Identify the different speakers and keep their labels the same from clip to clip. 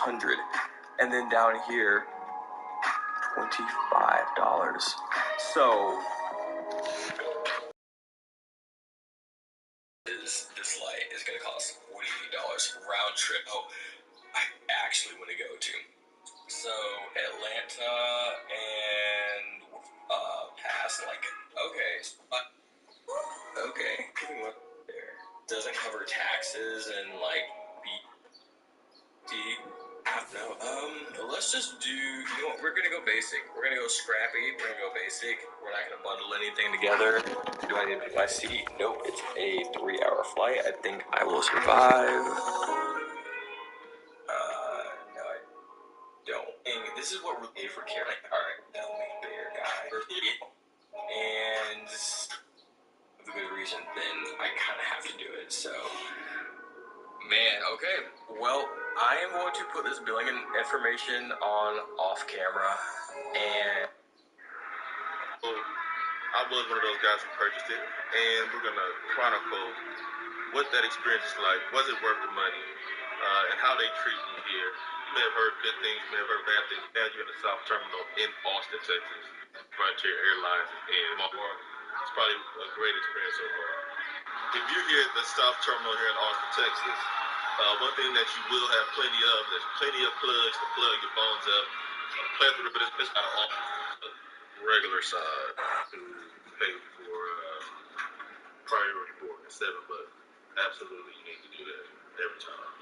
Speaker 1: $100. And then down here, $25. So this light is going to cost $48 round trip. Oh, I actually want to go to. So Atlanta and past like okay. There doesn't cover taxes and like BD. No, let's just do. You know what? We're gonna go basic. We're gonna go scrappy. We're gonna go basic. We're not gonna bundle anything together. Do I need to pick my seat? Nope. It's a 3-hour flight. I think I will survive. No, I don't. And this is what we're paid for care. Like, all right, tell me, bear guy. And for good reason, then I kind of have to do it. So, man, okay. Well, I am going to put this billing information on off camera, and
Speaker 2: I was one of those guys who purchased it, and we're gonna chronicle what that experience is like. Was it worth the money, and how they treat you here? You may have heard good things, you may have heard bad things. Now you're in the South Terminal in Austin, Texas. Frontier Airlines is in. It's probably a great experience so far. If you're here at the South Terminal here in Austin, Texas, one thing that you will have plenty of, there's plenty of plugs to plug your phones up. Plethora, but it's not on the regular side to pay for priority board at 7, but absolutely you need to do that every time.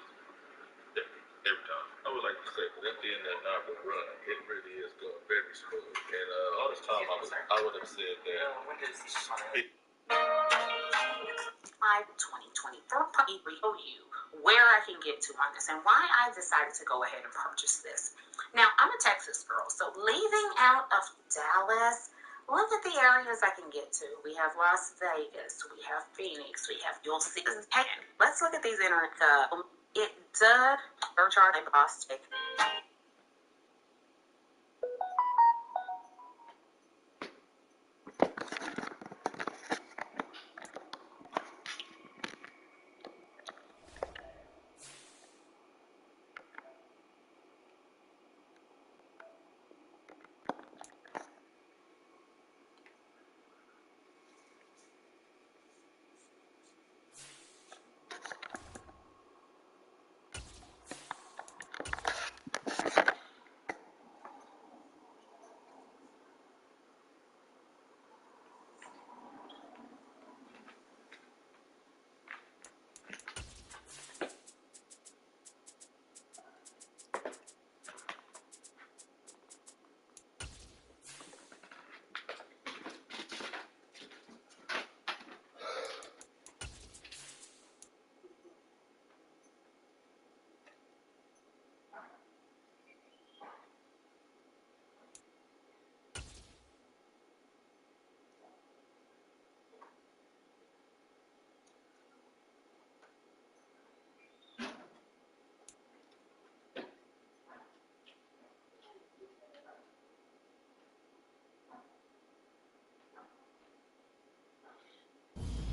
Speaker 2: Every time. I would like to say, that being that Napa run, it really is going very smooth. And all this time I would have said that.
Speaker 3: My 2024 show you where I can get to on this and why I decided to go ahead and purchase this. Now, I'm a Texas girl, so leaving out of Dallas, look at the areas I can get to. We have Las Vegas, we have Phoenix, we have, you'll see this is pagan. Let's look at these internet, it does surcharge and cost.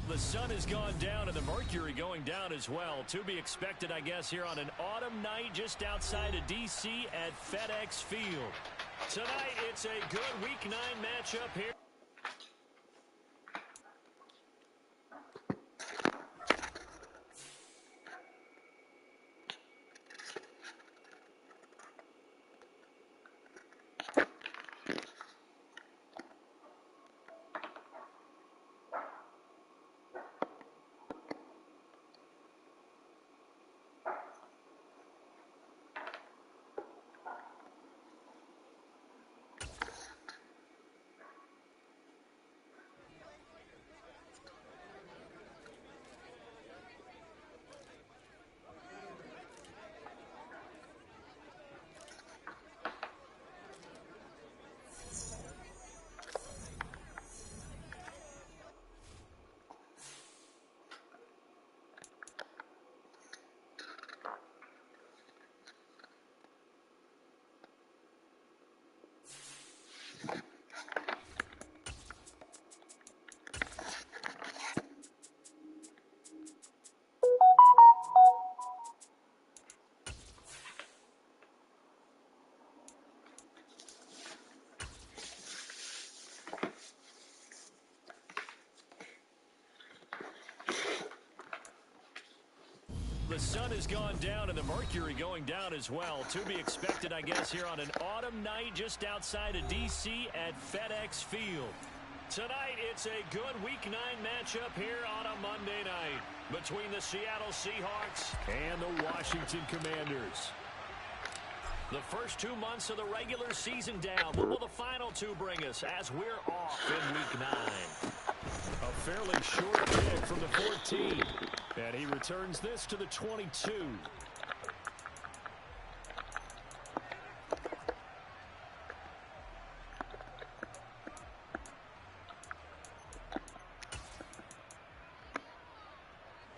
Speaker 4: The sun has gone down and the mercury going down as well. To be expected, I guess, here on an autumn night just outside of D.C. at FedEx Field. Tonight, it's a good Week 9 matchup here. the sun has gone down and the mercury going down as well. To be expected, I guess, here on an autumn night just outside of D.C. at FedEx Field. Tonight, it's a good Week 9 matchup here on a Monday night between the Seattle Seahawks and the Washington Commanders. The first 2 months of the regular season down. What will the final two bring us as we're off in Week 9? A fairly short kick from the 14. And he returns this to the 22.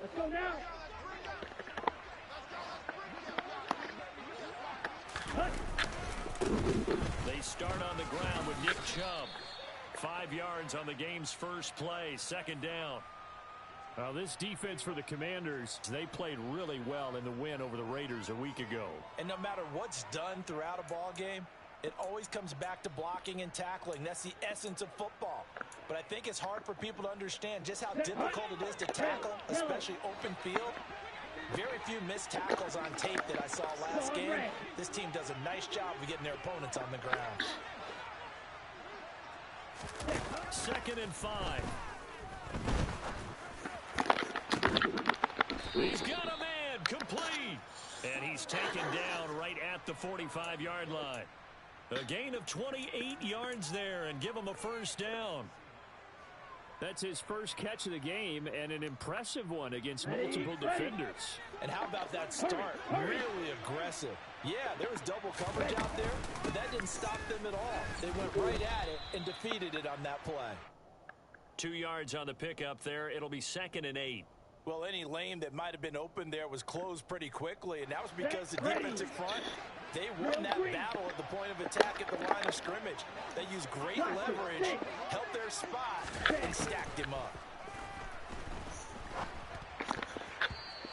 Speaker 5: Let's go now.
Speaker 4: They start on the ground with Nick Chubb. 5 yards on the game's first play, second down. Now this defense for the Commanders, they played really well in the win over the Raiders a week ago.
Speaker 6: And no matter what's done throughout a ball game, it always comes back to blocking and tackling. That's the essence of football. But I think it's hard for people to understand just how difficult it is to tackle, especially open field. Very few missed tackles on tape that I saw last game. This team does a nice job of getting their opponents on the ground.
Speaker 4: 2nd and 5. He's got a man, complete. And he's taken down right at the 45-yard line. A gain of 28 yards there and give him a first down.
Speaker 5: That's his first catch of the game and an impressive one against multiple defenders.
Speaker 6: And how about that start? Really aggressive. Yeah, there was double coverage out there, but that didn't stop them at all. They went right at it and defeated it on that play.
Speaker 4: 2 yards on the pickup there. It'll be 2nd and 8.
Speaker 6: Well, any lane that might have been open there was closed pretty quickly, and that was because the defensive front, they won that battle at the point of attack at the line of scrimmage. They used great leverage, held their spot, and stacked him up.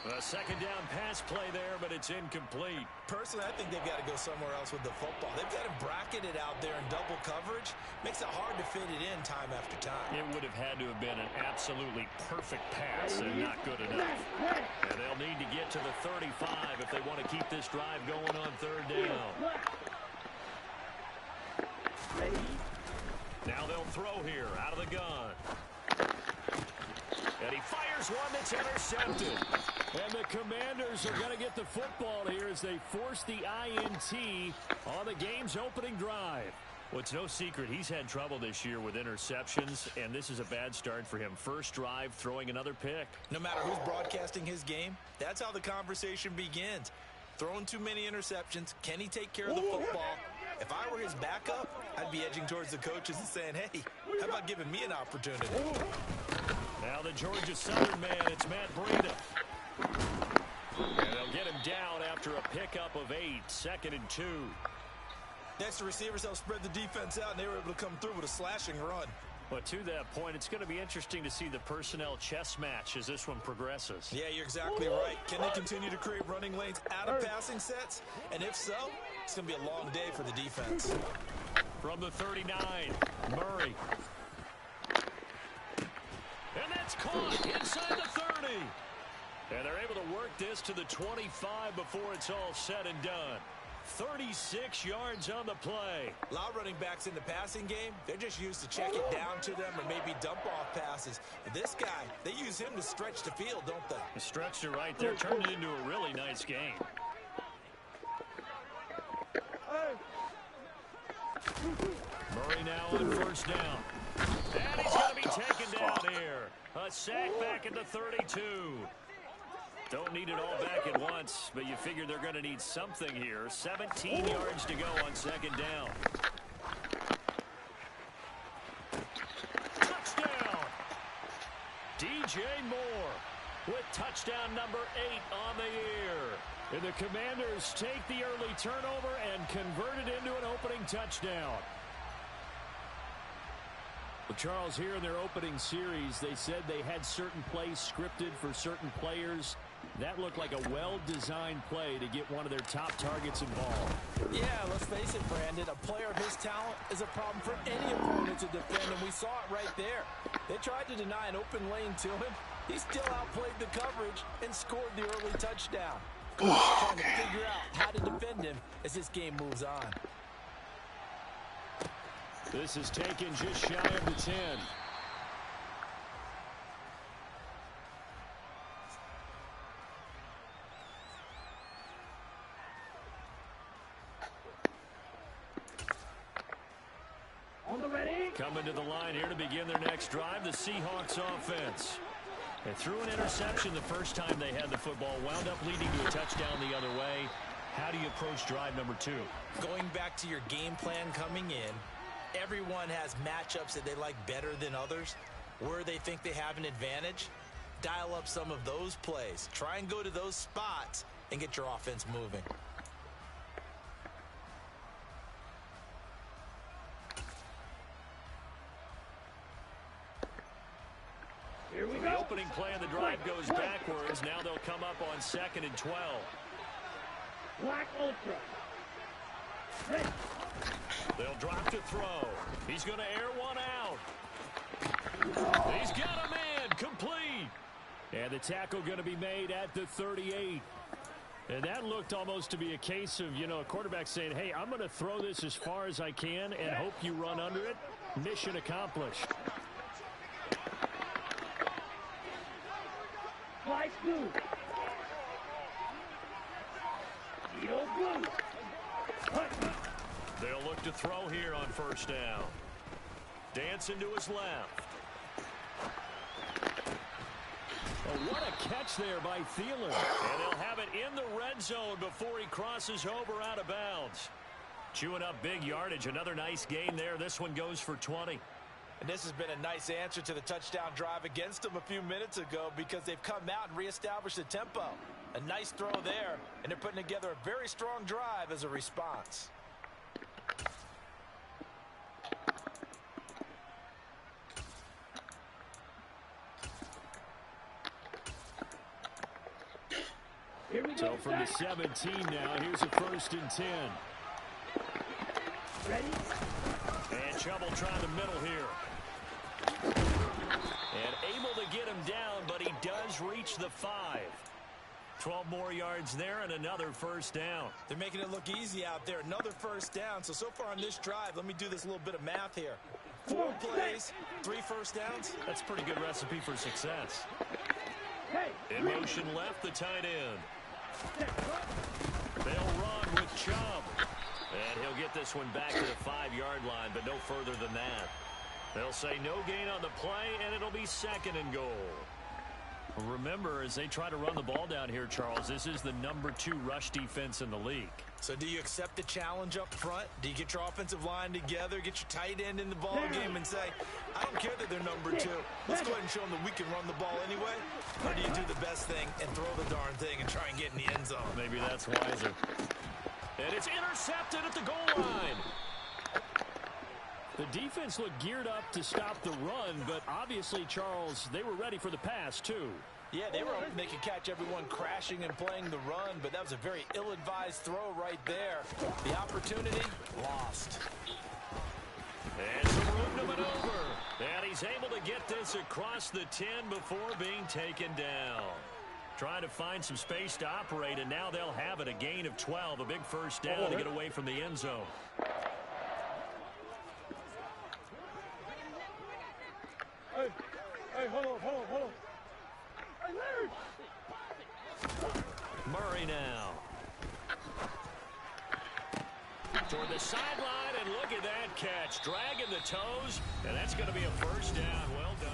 Speaker 4: A second down pass play there, but it's incomplete.
Speaker 6: Personally, I think they've got to go somewhere else with the football. They've got him bracketed out there in double coverage. Makes it hard to fit it in time after time.
Speaker 4: It would have had to have been an absolutely perfect pass and not good enough. And they'll need to get to the 35 if they want to keep this drive going on 3rd down. Now they'll throw here out of the gun. And he fires one that's intercepted. And the Commanders are going to get the football here as they force the INT on the game's opening drive. Well, it's no secret he's had trouble this year with interceptions, and this is a bad start for him. First drive, throwing another pick.
Speaker 6: No matter who's broadcasting his game, that's how the conversation begins. Throwing too many interceptions, can he take care of the football? If I were his backup, I'd be edging towards the coaches and saying, hey, how about giving me an opportunity?
Speaker 4: Now the Georgia Southern man, it's Matt Breida. And they'll get him down after a pickup of 8, 2nd and 2.
Speaker 6: Next, the receivers helped spread the defense out, and they were able to come through with a slashing run.
Speaker 4: But to that point, it's going to be interesting to see the personnel chess match as this one progresses.
Speaker 6: Yeah, you're exactly right. Can they continue to create running lanes out of passing sets? And if so, it's going to be a long day for the defense.
Speaker 4: From the 39, Murray. And that's caught inside the 30. And they're able to work this to the 25 before it's all said and done. 36 yards on the play.
Speaker 6: A lot of running backs in the passing game, they're just used to check it down to them or maybe dump off passes. But this guy, they use him to stretch the field, don't they?
Speaker 4: He stretched it right there, turned it into a really nice game. Murray now on first down. And he's going to be taken down here. A sack back at the 32. Don't need it all back at once, but you figure they're going to need something here. 17 yards to go on second down. Touchdown! DJ Moore with touchdown number 8 on the year. And the Commanders take the early turnover and convert it into an opening touchdown. Well, Charles, here in their opening series, they said they had certain plays scripted for certain players. That looked like a well-designed play to get one of their top targets involved.
Speaker 6: Yeah, let's face it, Brandon. A player of his talent is a problem for any opponent to defend, and we saw it right there. They tried to deny an open lane to him, He still outplayed the coverage and scored the early touchdown. Trying to figure out how to defend him as this game moves on.
Speaker 5: This is taken just shy of the 10. Coming to the line here to begin their next drive, the Seahawks offense. They threw an interception the first time they had the football, wound up leading to a touchdown the other way. How do you approach drive number 2?
Speaker 6: Going back to your game plan coming in, everyone has matchups that they like better than others. Where they think they have an advantage, dial up some of those plays. Try and go to those spots and get your offense moving.
Speaker 5: The opening play of the drive goes backwards. Now they'll come up on 2nd and 12.
Speaker 7: Black Ultra.
Speaker 5: They'll drop to throw. He's going to air one out. He's got a man. Complete. And the tackle going to be made at the 38. And that looked almost to be a case of, a quarterback saying, hey, I'm going to throw this as far as I can and hope you run under it. Mission accomplished.
Speaker 7: Fly blue. Yellow blue.
Speaker 5: They'll look to throw here on 1st down. Dancing to his left. Oh, what a catch there by Thielen. And they'll have it in the red zone before he crosses over out of bounds. Chewing up big yardage. Another nice gain there. This one goes for 20.
Speaker 6: And this has been a nice answer to the touchdown drive against them a few minutes ago because they've come out and reestablished the tempo. A nice throw there, and they're putting together a very strong drive as a response.
Speaker 5: So from the 17 now, here's a 1st and 10.
Speaker 7: Ready?
Speaker 5: And Chubb will try the middle here. And able to get him down, but he does reach the 5. 12 more yards there and another 1st down.
Speaker 6: They're making it look easy out there. Another 1st down. So far on this drive, let me do this little bit of math here. 4 plays, 3 1st downs.
Speaker 5: That's a pretty good recipe for success.
Speaker 7: Hey.
Speaker 5: In motion left, the tight end. They'll run with Chubb. And he'll get this one back to the 5-yard line, but no further than that. They'll say no gain on the play, and it'll be 2nd and goal. Remember, as they try to run the ball down here, Charles, this is the number 2 rush defense in the league.
Speaker 6: So do you accept the challenge up front? Do you get your offensive line together, get your tight end in the ball game and say, I don't care that they're number 2. Let's go ahead and show them that we can run the ball anyway? Or do you do the best thing and throw the darn thing and try and get in the end zone?
Speaker 5: Maybe that's wiser. And it's intercepted at the goal line. The defense looked geared up to stop the run, but obviously, Charles, they were ready for the pass, too.
Speaker 6: Yeah, they were hoping they could catch everyone crashing and playing the run, but that was a very ill-advised throw right there. The opportunity, lost.
Speaker 5: And some room to maneuver. And he's able to get this across the 10 before being taken down. Trying to find some space to operate, and now they'll have it. A gain of 12, a big 1st down to get away from the end zone.
Speaker 7: Hey, hold on. Hey, Larry!
Speaker 5: Murray now. Toward the sideline, and look at that catch. Dragging the toes, and that's going to be a 1st down. Well done.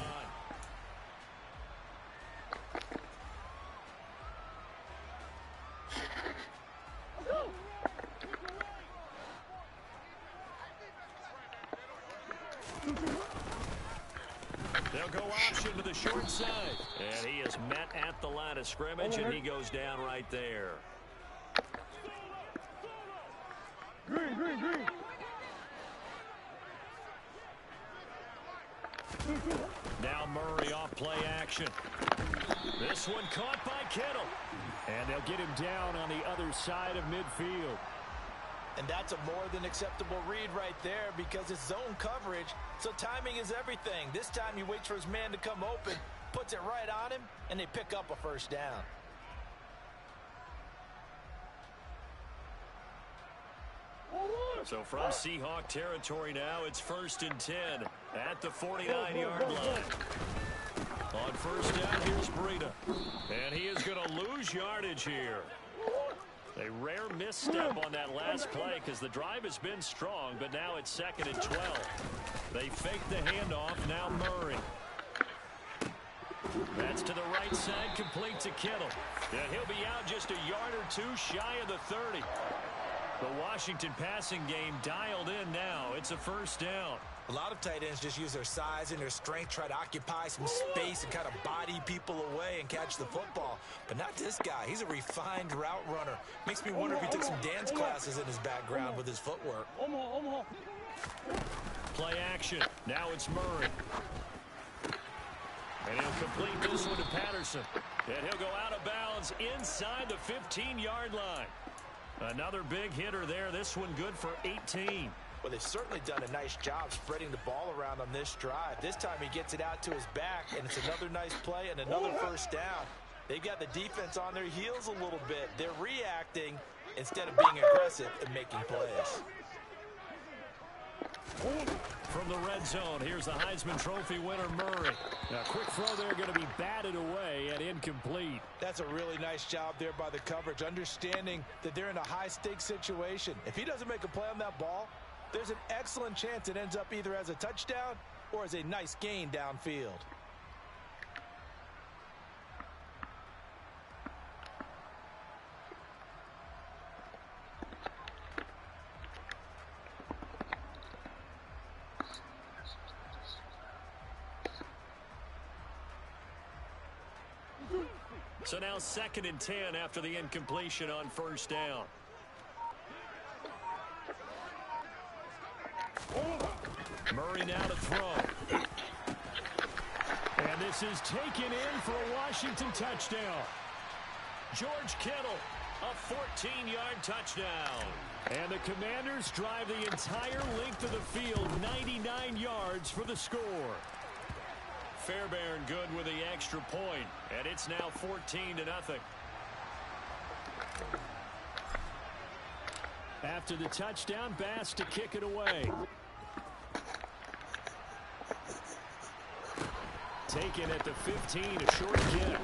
Speaker 5: They'll go option to the short side. And he is met at the line of scrimmage, and he goes down right there.
Speaker 7: Green.
Speaker 5: Now Murray off play action. This one caught by Kittle. And they'll get him down on the other side of midfield.
Speaker 6: And that's a more than acceptable read right there because it's zone coverage, so timing is everything. This time he waits for his man to come open, puts it right on him, and they pick up a first down.
Speaker 4: So from Seahawk territory now, it's 1st and 10 at the 49-yard line. On first down, here's Breida. And he is going to lose yardage here. A rare misstep on that last play because the drive has been strong, but now it's 2nd and 12. They fake the handoff, now Murray. That's to the right side, complete to Kittle. And he'll be out just a yard or two shy of the 30. The Washington passing game dialed in now. It's a first down.
Speaker 6: A lot of tight ends just use their size and their strength, try to occupy some space and kind of body people away and catch the football. But not this guy. He's a refined route runner. Makes me wonder if he took some dance classes in his background with his footwork.
Speaker 4: Play action. Now it's Murray. And he'll complete this one to Patterson. And he'll go out of bounds inside the 15-yard line. Another big hitter there. This one good for 18.
Speaker 6: Well, they've certainly done a nice job spreading the ball around on this drive. This time he gets it out to his back, and it's another nice play and another first down. They've got the defense on their heels a little bit. They're reacting instead of being aggressive and making plays.
Speaker 4: From the red zone, here's the Heisman Trophy winner, Murray. Now, quick throw there going to be batted away and incomplete.
Speaker 6: That's a really nice job there by the coverage, understanding that they're in a high-stakes situation. If he doesn't make a play on that ball, there's an excellent chance it ends up either as a touchdown or as a nice gain downfield.
Speaker 4: So now 2nd and 10 after the incompletion on first down. Murray now to throw. And this is taken in for a Washington touchdown. George Kittle, a 14-yard touchdown. And the Commanders drive the entire length of the field, 99 yards for the score. Fairbairn good with the extra point, and it's now 14-0. After the touchdown, Bass to kick it away. Taken at the 15, a short kick.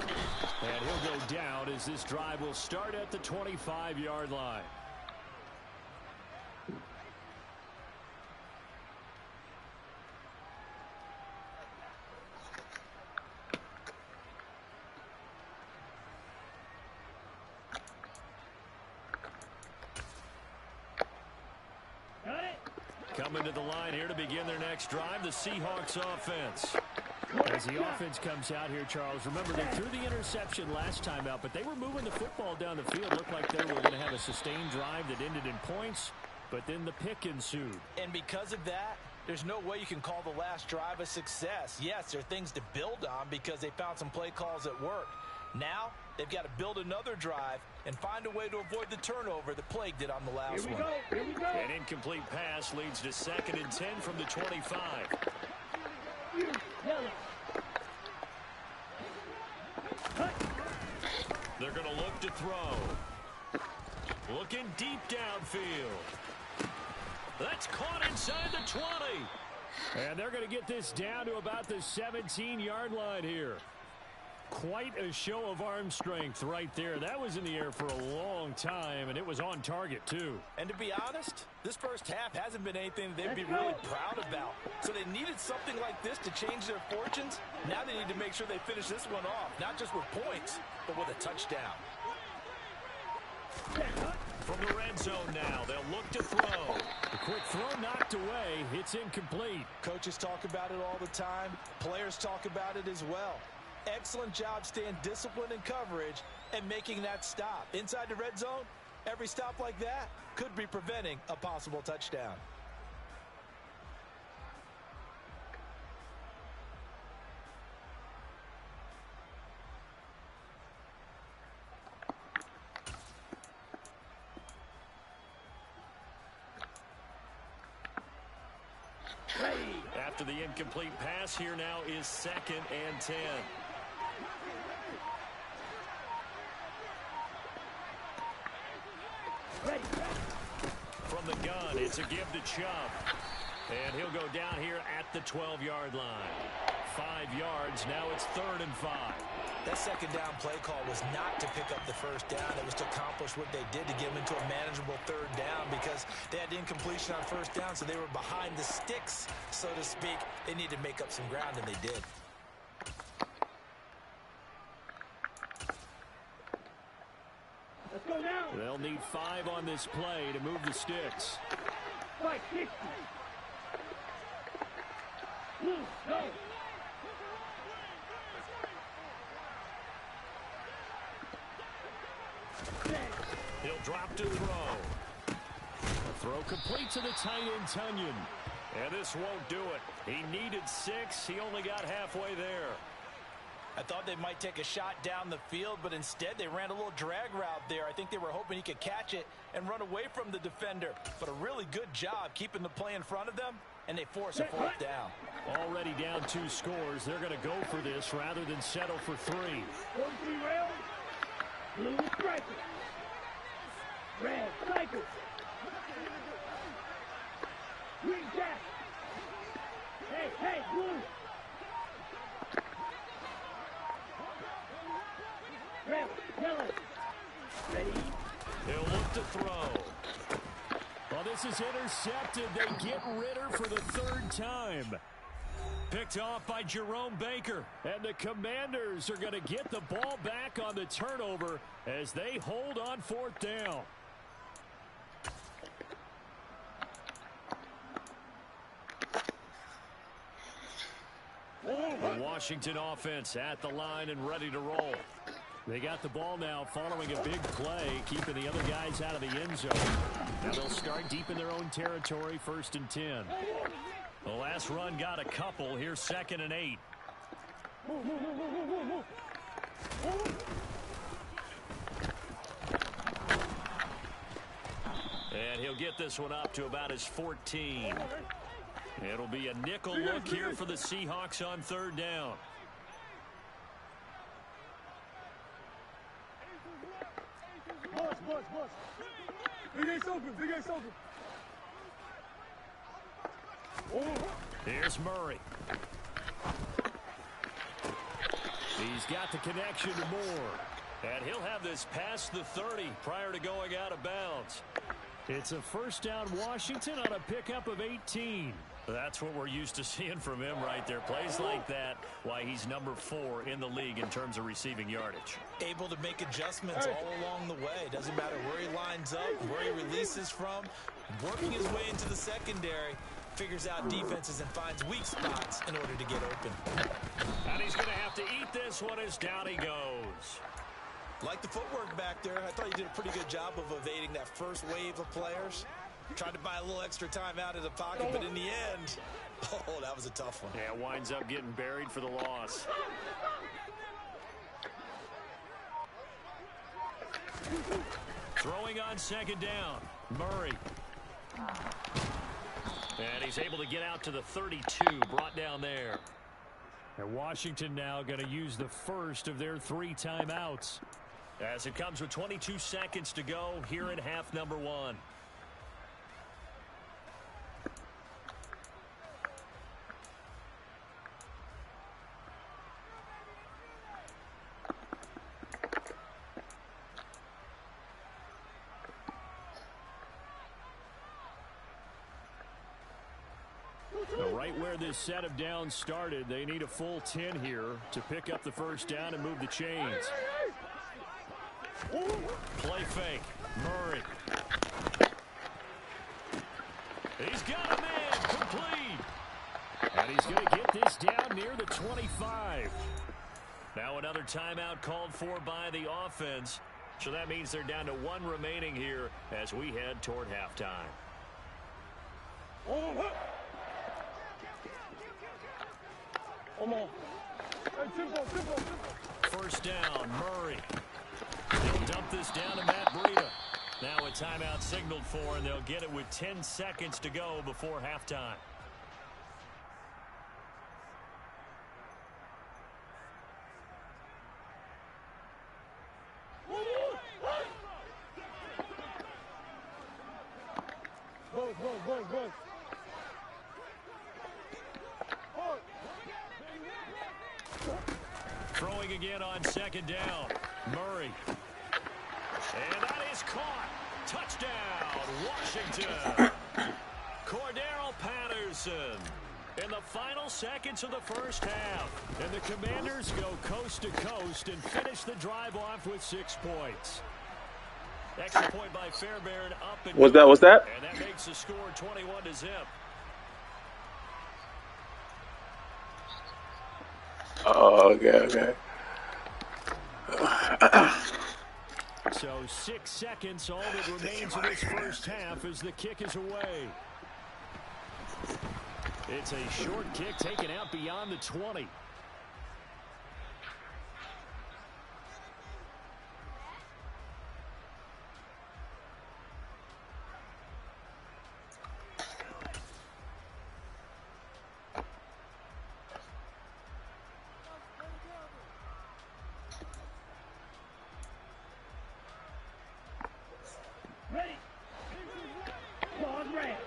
Speaker 4: And he'll go down as this drive will start at the 25-yard line. Coming to the line here to begin their next drive, the Seahawks offense. As the offense comes out here, Charles, remember they threw the interception last time out, but they were moving the football down the field. Looked like they were going to have a sustained drive that ended in points, but then the pick ensued.
Speaker 6: And because of that, there's no way you can call the last drive a success. Yes, there are things to build on because they found some play calls that worked. Now, they've got to build another drive and find a way to avoid the turnover that plagued it on the last one.
Speaker 7: Here we go.
Speaker 4: An incomplete pass leads to 2nd and 10 from the 25. They're going to look to throw. Looking deep downfield. That's caught inside the 20. And they're going to get this down to about the 17-yard line here. Quite a show of arm strength right there. That was in the air for a long time, and it was on target, too.
Speaker 6: And to be honest, this first half hasn't been anything they'd be really proud about. So they needed something like this to change their fortunes. Now they need to make sure they finish this one off, not just with points, but with a touchdown.
Speaker 4: From the red zone now, they'll look to throw. The quick throw knocked away. It's incomplete.
Speaker 6: Coaches talk about it all the time. Players talk about it as well. Excellent job staying disciplined in coverage and making that stop. Inside the red zone, every stop like that could be preventing a possible touchdown.
Speaker 4: After the incomplete pass, here now is 2nd and 10. gun. It's a give to Chubb. And he'll go down here at the 12-yard line. 5 yards. Now it's 3rd and 5.
Speaker 6: That second down play call was not to pick up the first down. It was to accomplish what they did to get them into a manageable 3rd down because they had incompletion on first down, so they were behind the sticks, so to speak. They needed to make up some ground, and they did.
Speaker 7: Let's go now.
Speaker 4: They'll need 5 on this play to move the sticks.
Speaker 7: Fight 60. Move, go.
Speaker 4: He'll drop to throw. Throw complete to the tight end, Tunyon. And this won't do it. He needed 6. He only got halfway there.
Speaker 6: I thought they might take a shot down the field, but instead they ran a little drag route there. I think they were hoping he could catch it and run away from the defender. But a really good job keeping the play in front of them, and they force a 4th down.
Speaker 4: Already down 2 scores. They're going to go for this rather than settle for 3.
Speaker 7: 43 rail. Blue striker. Red striker. Green jack. Hey, blue. Red, yellow. Ready.
Speaker 4: He'll look to throw. Well, this is intercepted. They get Ritter for the 3rd time. Picked off by Jerome Baker. And the Commanders are going to get the ball back on the turnover as they hold on 4th down. The Washington offense at the line and ready to roll. They got the ball now following a big play, keeping the other guys out of the end zone. Now they'll start deep in their own territory, 1st and 10. The last run got a couple. Here's 2nd and 8. And he'll get this one up to about his 14. It'll be a nickel look here for the Seahawks on 3rd down.
Speaker 7: Boss. Big Ace open.
Speaker 4: Here's Murray. He's got the connection to Moore. And he'll have this past the 30 prior to going out of bounds. It's a 1st down Washington on a pickup of 18. That's what we're used to seeing from him right there. Plays like that, why he's number 4 in the league in terms of receiving yardage.
Speaker 6: Able to make adjustments all along the way. Doesn't matter where he lines up, where he releases from. Working his way into the secondary, figures out defenses and finds weak spots in order to get open.
Speaker 4: And he's going to have to eat this one as down he goes.
Speaker 6: Like the footwork back there, I thought he did a pretty good job of evading that first wave of players. Tried to buy a little extra time out of the pocket, but in the end, oh, that was a tough one.
Speaker 4: Yeah, winds up getting buried for the loss. Throwing on 2nd down, Murray. And he's able to get out to the 32, brought down there. And Washington now going to use the first of their 3 timeouts. As it comes with 22 seconds to go here in half number 1. Right where this set of downs started, they need a full 10 here to pick up the 1st down and move the chains. Play fake. Murray. He's got a man complete. And he's going to get this down near the 25. Now another timeout called for by the offense. So that means they're down to 1 remaining here as we head toward halftime. First down, Murray. They'll dump this down to Matt Breida. Now a timeout signaled for, and they'll get it with 10 seconds to go before halftime.
Speaker 7: Buzz.
Speaker 4: Throwing again on second down. Murray. And that is caught. Touchdown, Washington. Cordero Patterson. In the final seconds of the first half. And the Commanders go coast to coast and finish the drive off with 6 points. Extra point by Fairbairn up and
Speaker 8: What's that?
Speaker 4: And that makes the score 21-0.
Speaker 8: Oh, okay.
Speaker 4: So 6 seconds, all that remains in this first half as the kick is away. It's a short kick taken out beyond the 20.
Speaker 7: Ready. Ball's red.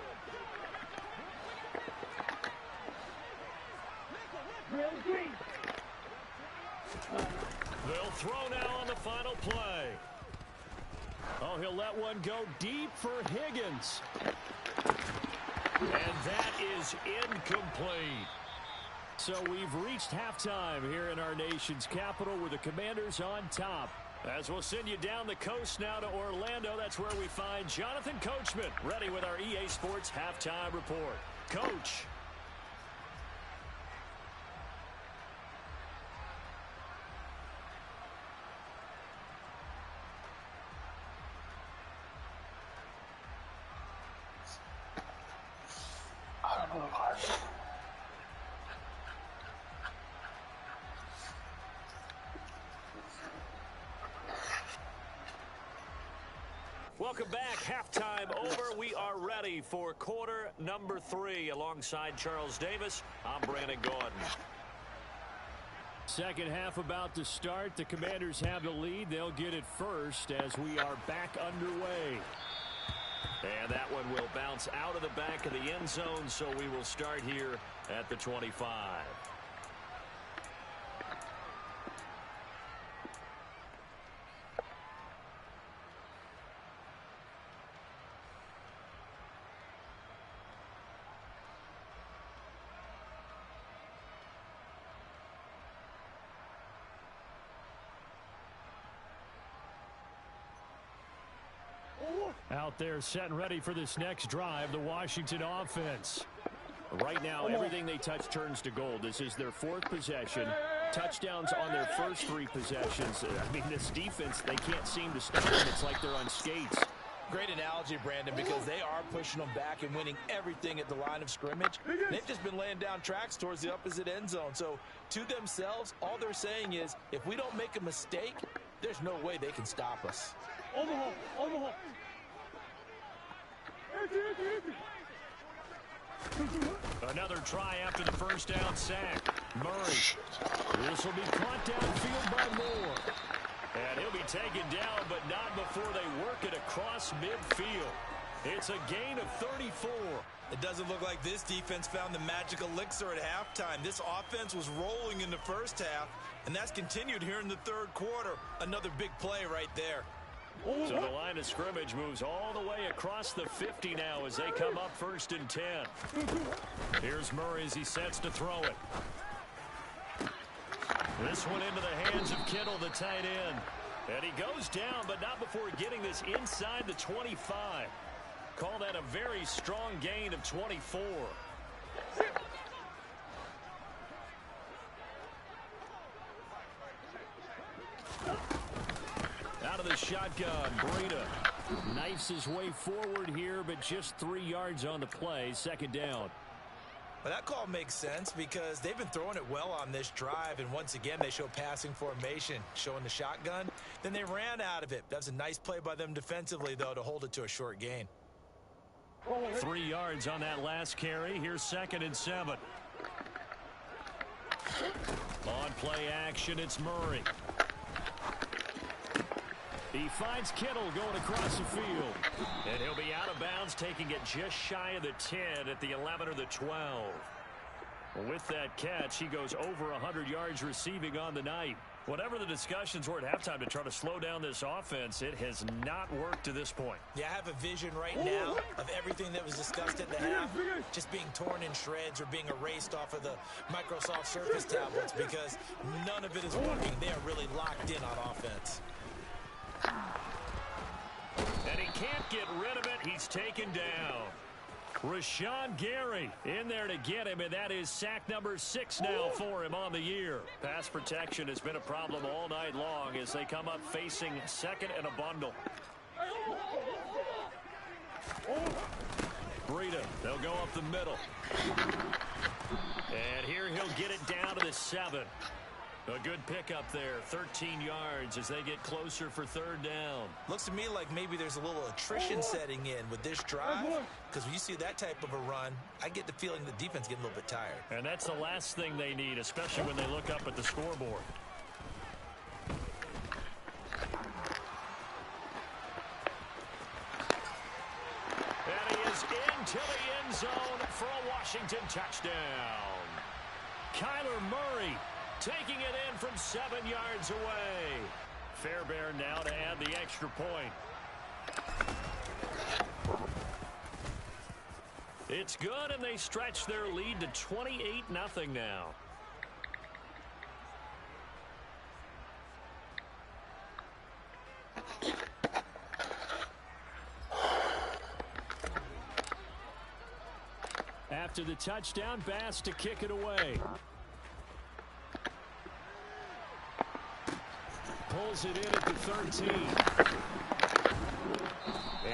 Speaker 7: Real green.
Speaker 4: They'll throw now on the final play. Oh, he'll let one go deep for Higgins. And that is incomplete. So we've reached halftime here in our nation's capital with the Commanders on top. As we'll send you down the coast now to Orlando, that's where we find Jonathan Coachman ready with our EA Sports Halftime Report. Coach.
Speaker 8: I don't know.
Speaker 4: Welcome back. Halftime over. We are ready for quarter number 3. Alongside Charles Davis, I'm Brandon Gordon. Second half about to start. The Commanders have the lead. They'll get it first as we are back underway. And that one will bounce out of the back of the end zone, so we will start here at the 25. Out there set and ready for this next drive, the Washington offense. Right now, everything they touch turns to gold. This is their 4th possession. Touchdowns on their first 3 possessions. I mean, this defense, they can't seem to stop them. It's like they're on skates.
Speaker 6: Great analogy, Brandon, because they are pushing them back and winning everything at the line of scrimmage. They've just been laying down tracks towards the opposite end zone. So, to themselves, all they're saying is, if we don't make a mistake, there's no way they can stop us.
Speaker 7: Overhaul.
Speaker 4: Another try after the first down sack. Murray. This will be caught downfield by Moore. And he'll be taken down, but not before they work it across midfield. It's a gain of 34.
Speaker 6: It doesn't look like this defense found the magic elixir at halftime. This offense was rolling in the first half, and that's continued here in the third quarter. Another big play right there.
Speaker 4: So the line of scrimmage moves all the way across the 50 now as they come up 1st and 10. Here's Murray as he sets to throw it. This one into the hands of Kittle, the tight end. And he goes down, but not before getting this inside the 25. Call that a very strong gain of 24. Out of the shotgun, Breida knifes his way forward here, but just 3 yards on the play. 2nd down.
Speaker 6: Well, that call makes sense because they've been throwing it well on this drive, and once again they show passing formation, showing the shotgun. Then they ran out of it. That's a nice play by them defensively, though, to hold it to a short gain.
Speaker 4: 3 yards on that last carry. Here's 2nd and 7. On play action, it's Murray. He finds Kittle going across the field. And he'll be out of bounds, taking it just shy of the 10 at the 11 or the 12. With that catch, he goes over 100 yards receiving on the night. Whatever the discussions were at halftime to try to slow down this offense, it has not worked to this point.
Speaker 6: Yeah, I have a vision right now of everything that was discussed at the half just being torn in shreds or being erased off of the Microsoft Surface tablets because none of it is working. They are really locked in on offense.
Speaker 4: And he can't get rid of it. He's taken down. Rashawn Gary in there to get him, and that is sack number 6 now for him on the year. Pass protection has been a problem all night long as they come up facing second and a bundle. Breida, they'll go up the middle. And here he'll get it down to the 7. A good pickup there, 13 yards as they get closer for third down.
Speaker 6: Looks to me like maybe there's a little attrition setting in with this drive, because when you see that type of a run, I get the feeling the defense getting a little bit tired.
Speaker 4: And that's the last thing they need, especially when they look up at the scoreboard. And he is into the end zone for a Washington touchdown. Kyler Murray taking it in from 7 yards away. Fairbairn now to add the extra point. It's good, and they stretch their lead to 28-0 now. After the touchdown, Bass to kick it away. Pulls it in at the 13.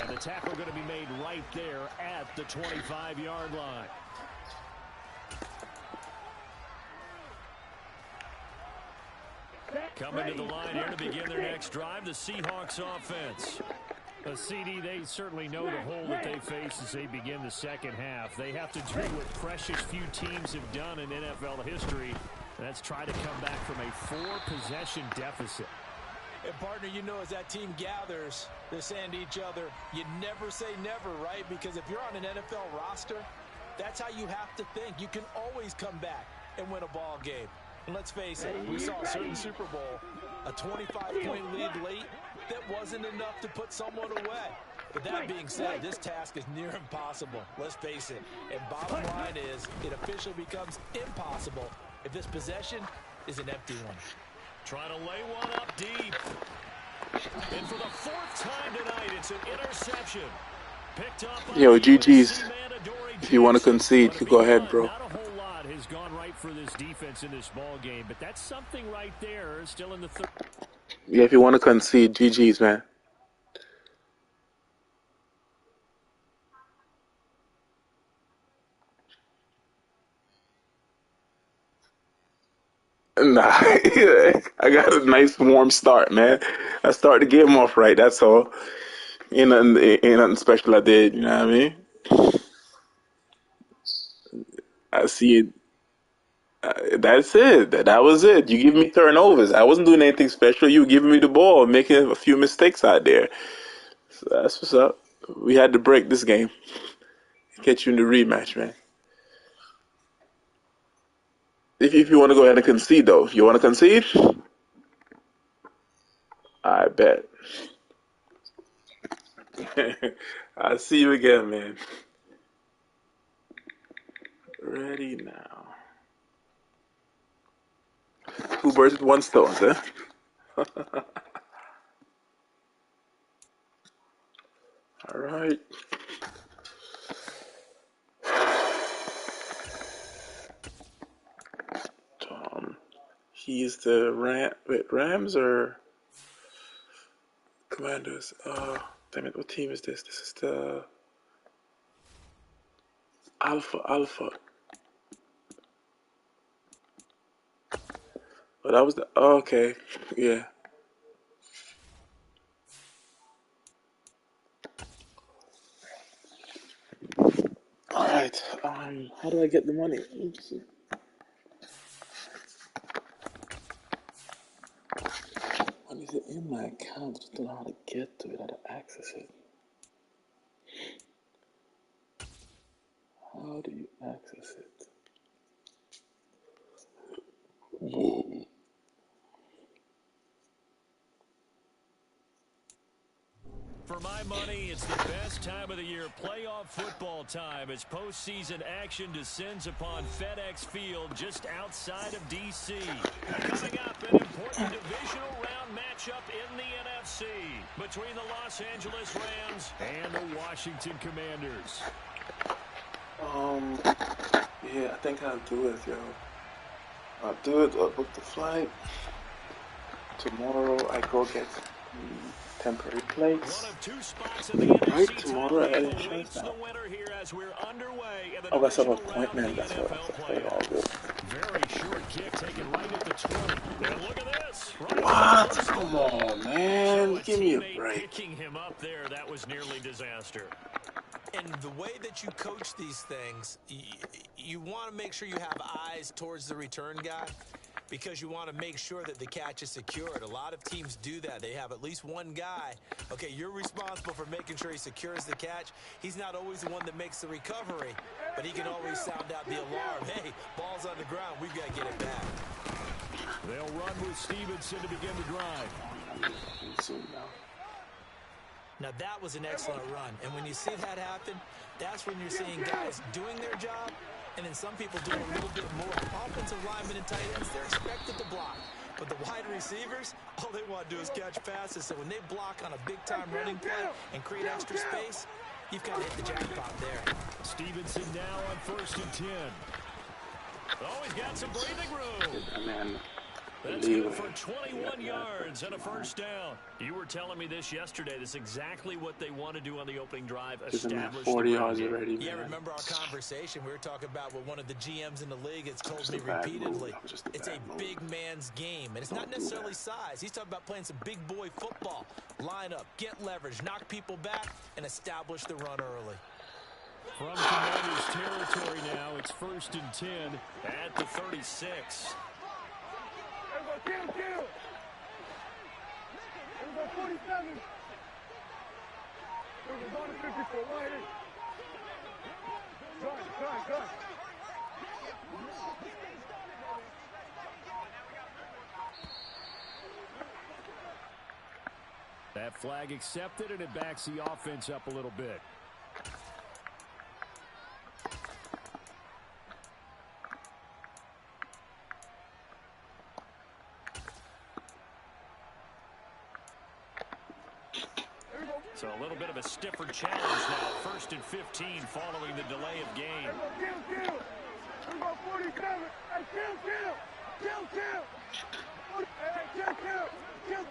Speaker 4: And the tackle going to be made right there at the 25-yard line. Coming to the line here to begin their next drive, the Seahawks offense. A CD, they certainly know the hole that they face as they begin the second half. They have to do what precious few teams have done in NFL history. That's try to come back from a 4-possession deficit.
Speaker 6: And, partner, you know, as that team gathers, they're saying to each other, you never say never, right? Because if you're on an NFL roster, that's how you have to think. You can always come back and win a ball game. And let's face it, we saw a certain Super Bowl, a 25-point lead late, that wasn't enough to put someone away. But that being said, this task is near impossible. Let's face it. And bottom line is, it officially becomes impossible if this possession is an empty one.
Speaker 4: Trying to lay one up deep. And for the 4th time tonight, it's an interception. Picked up by
Speaker 8: Yo, GG's. If you want to concede, you go ahead, bro.
Speaker 4: Not a whole lot has gone right for this defense in this ball game, but that's something right there. Still in the third.
Speaker 8: Yeah, if you want to concede, GG's, man. Nah, I got a nice warm start, man. I started the game off right, that's all. Ain't nothing special I did, you know what I mean? I see it. That's it. That was it. You give me turnovers. I wasn't doing anything special. You were giving me the ball, making a few mistakes out there. So that's what's up. We had to break this game. Catch you in the rematch, man. If you want to go ahead and concede, though. You want to concede? I bet. I'll see you again, man. Ready now. 2 birds with 1 stone, huh? All right. He's the Rams or Commanders? Damn it, what team is this? This is the Alpha. Oh, that was the, oh, okay, yeah. All right, how do I get the money? Oops. Money's in my account. I just don't know how to get to it, how to access it. How do you access it? Whoa.
Speaker 4: For my money, it's the best time of the year, playoff football time, as postseason action descends upon FedEx Field just outside of D.C. Coming up, an important divisional round matchup in the NFC between the Los Angeles Rams and the Washington Commanders.
Speaker 8: Yeah, I think I'll do it, yo. I'll do it. I'll book the flight. Tomorrow I go get temporary plates.
Speaker 4: One of two spots in the NFC
Speaker 8: Right, tomorrow I
Speaker 4: title
Speaker 8: had
Speaker 4: game
Speaker 8: insurance
Speaker 4: awaits the
Speaker 8: now.
Speaker 4: winner here as we're underway in the
Speaker 8: Oh, that's an
Speaker 4: divisional round of
Speaker 8: appointment.
Speaker 4: the
Speaker 8: That's what I
Speaker 4: NFL
Speaker 8: have to play all
Speaker 4: playoffs.
Speaker 8: this.
Speaker 4: Very short kick taken right at the 20. And look at this. Right
Speaker 8: What?
Speaker 4: first
Speaker 8: Come
Speaker 4: down.
Speaker 8: on, man.
Speaker 4: So
Speaker 8: Give me a
Speaker 4: teammate
Speaker 8: break.
Speaker 4: picking him up there, that was nearly disaster.
Speaker 6: And the way that you coach these things, you want to make sure you have eyes towards the return guy because you want to make sure that the catch is secured. A lot of teams do that. They have at least one guy. Okay, you're responsible for making sure he secures the catch. He's not always the one that makes the recovery, but he can always sound out the alarm. Hey, ball's on the ground. We've got to get it back.
Speaker 4: They'll run with Stevenson to begin the drive.
Speaker 6: Now, that was an excellent run. And when you see that happen, that's when you're seeing guys doing their job and then some people doing a little bit more. Offensive linemen and tight ends, they're expected to block. But the wide receivers, all they want to do is catch passes. So when they block on a big-time running play and create extra space, you've got to hit the jackpot there.
Speaker 4: Stevenson now on 1st and 10. Oh, he's got some breathing room.
Speaker 8: Man.
Speaker 4: That's good for 21 yards and a first down. You were telling me this yesterday. This is exactly what they want to do on the opening drive. Establish
Speaker 8: 40 yards already, man.
Speaker 6: Yeah, remember our conversation? We were talking about what one of the GMs in the league has told me repeatedly. It's a big man's game, and it's not necessarily size. He's talking about playing some big boy football. Line up, get leverage, knock people back, and establish the run early.
Speaker 4: From Commanders territory now, it's 1st and 10 at the 36.
Speaker 7: Kill! Here we go, 47. Here we go, going to 54, right in. Gun.
Speaker 4: That flag accepted, and it backs the offense up a little bit. So a little bit of a stiffer challenge now. 1st and 15 following the delay of game.
Speaker 7: Kill! Here we go, 47. Hey, kill! Hey,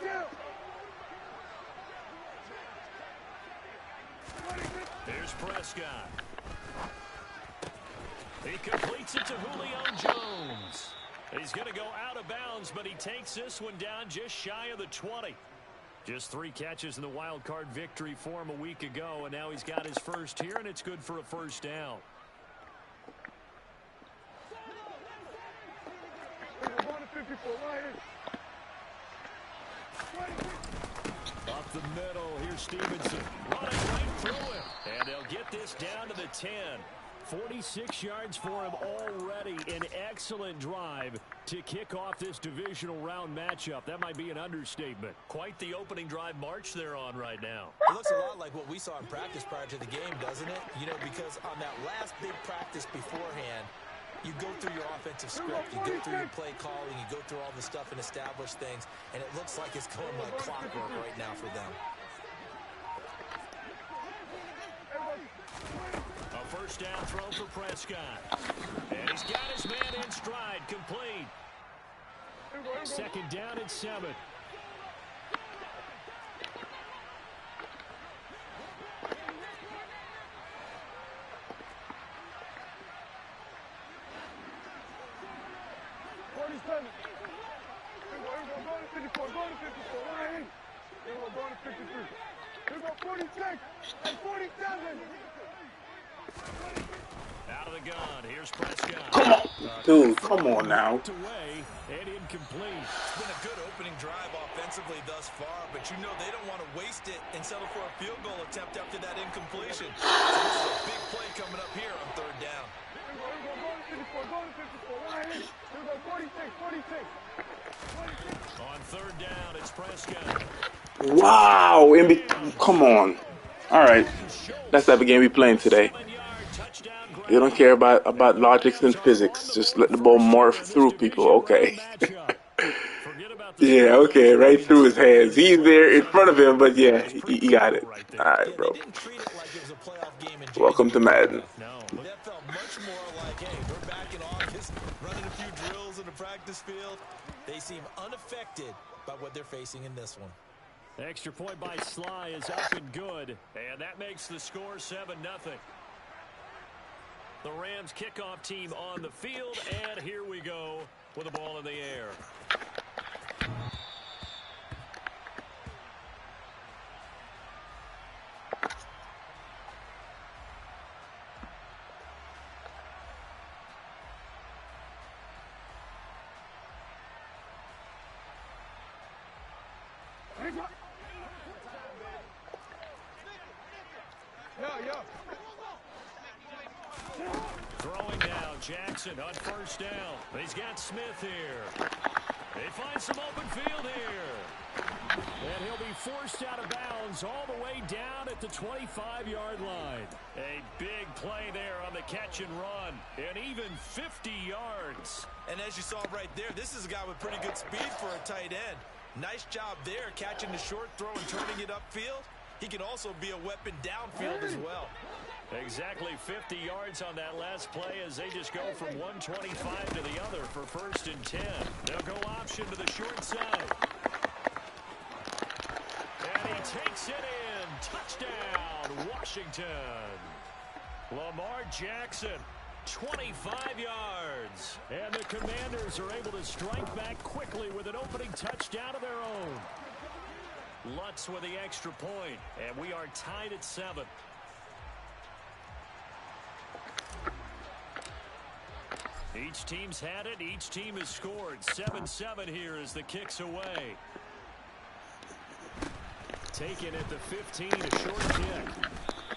Speaker 7: kill!
Speaker 4: Here's Prescott. He completes it to Julio Jones. He's going to go out of bounds, but he takes this one down just shy of the 20. Just 3 catches in the wild card victory for him a week ago, and now he's got his first here, and it's good for a first down. Up the middle, here's Stevenson. Running right through him. And they'll get this down to the 10. 46 yards for him already. An excellent drive to kick off this divisional round matchup. That might be an understatement. Quite the opening drive march they're on right now.
Speaker 6: It looks a lot like what we saw in practice prior to the game, doesn't it? You know, because on that last big practice beforehand, you go through your offensive script, you go through your play calling, you go through all the stuff and establish things, and it looks like it's going like clockwork right now for them.
Speaker 4: A first down throw for Prescott. And he's got his man in stride, complete. 2nd down and 7. Out of the the gun. Here's Prescott.
Speaker 8: Come on, dude. Come on now.
Speaker 4: Away and incomplete.
Speaker 6: It's been a good opening drive offensively thus far, but you know they don't want to waste it and settle for a field goal attempt after that incompletion. So this is a big play coming up here on third down.
Speaker 4: On third down, it's Prescott.
Speaker 8: Wow. Come on. All right. That's the type of game we playing today. They don't care about logics and physics. Just let the ball morph through people. Okay. Yeah, okay. Right through his hands. He's there in front of him, but yeah, he got it. All right, bro. Welcome to Madden.
Speaker 6: That felt much more like, hey, we're backing off, just running a few drills in the practice field. They seem unaffected by what they're facing in this one.
Speaker 4: Extra point by Sly is up and good, and that makes the score 7-0. The Rams kickoff team on the field, and here we go with the ball in the air. Throwing now, Jackson on first down. He's got Smith here. They find some open field here. And he'll be forced out of bounds all the way down at the 25-yard line. A big play there on the catch and run. And even 50 yards.
Speaker 6: And as you saw right there, this is a guy with pretty good speed for a tight end. Nice job there, catching the short throw and turning it upfield. He can also be a weapon downfield as well.
Speaker 4: Exactly 50 yards on that last play as they just go from 125 to the other for 1st and 10. They'll go option to the short side. And he takes it in. Touchdown, Washington. Lamar Jackson, 25 yards. And the Commanders are able to strike back quickly with an opening touchdown of their own. Lutz with the extra point, and we are tied at 7. Each team's had it. Each team has scored. 7-7 here as the kick's away. Taken at the 15, a short kick.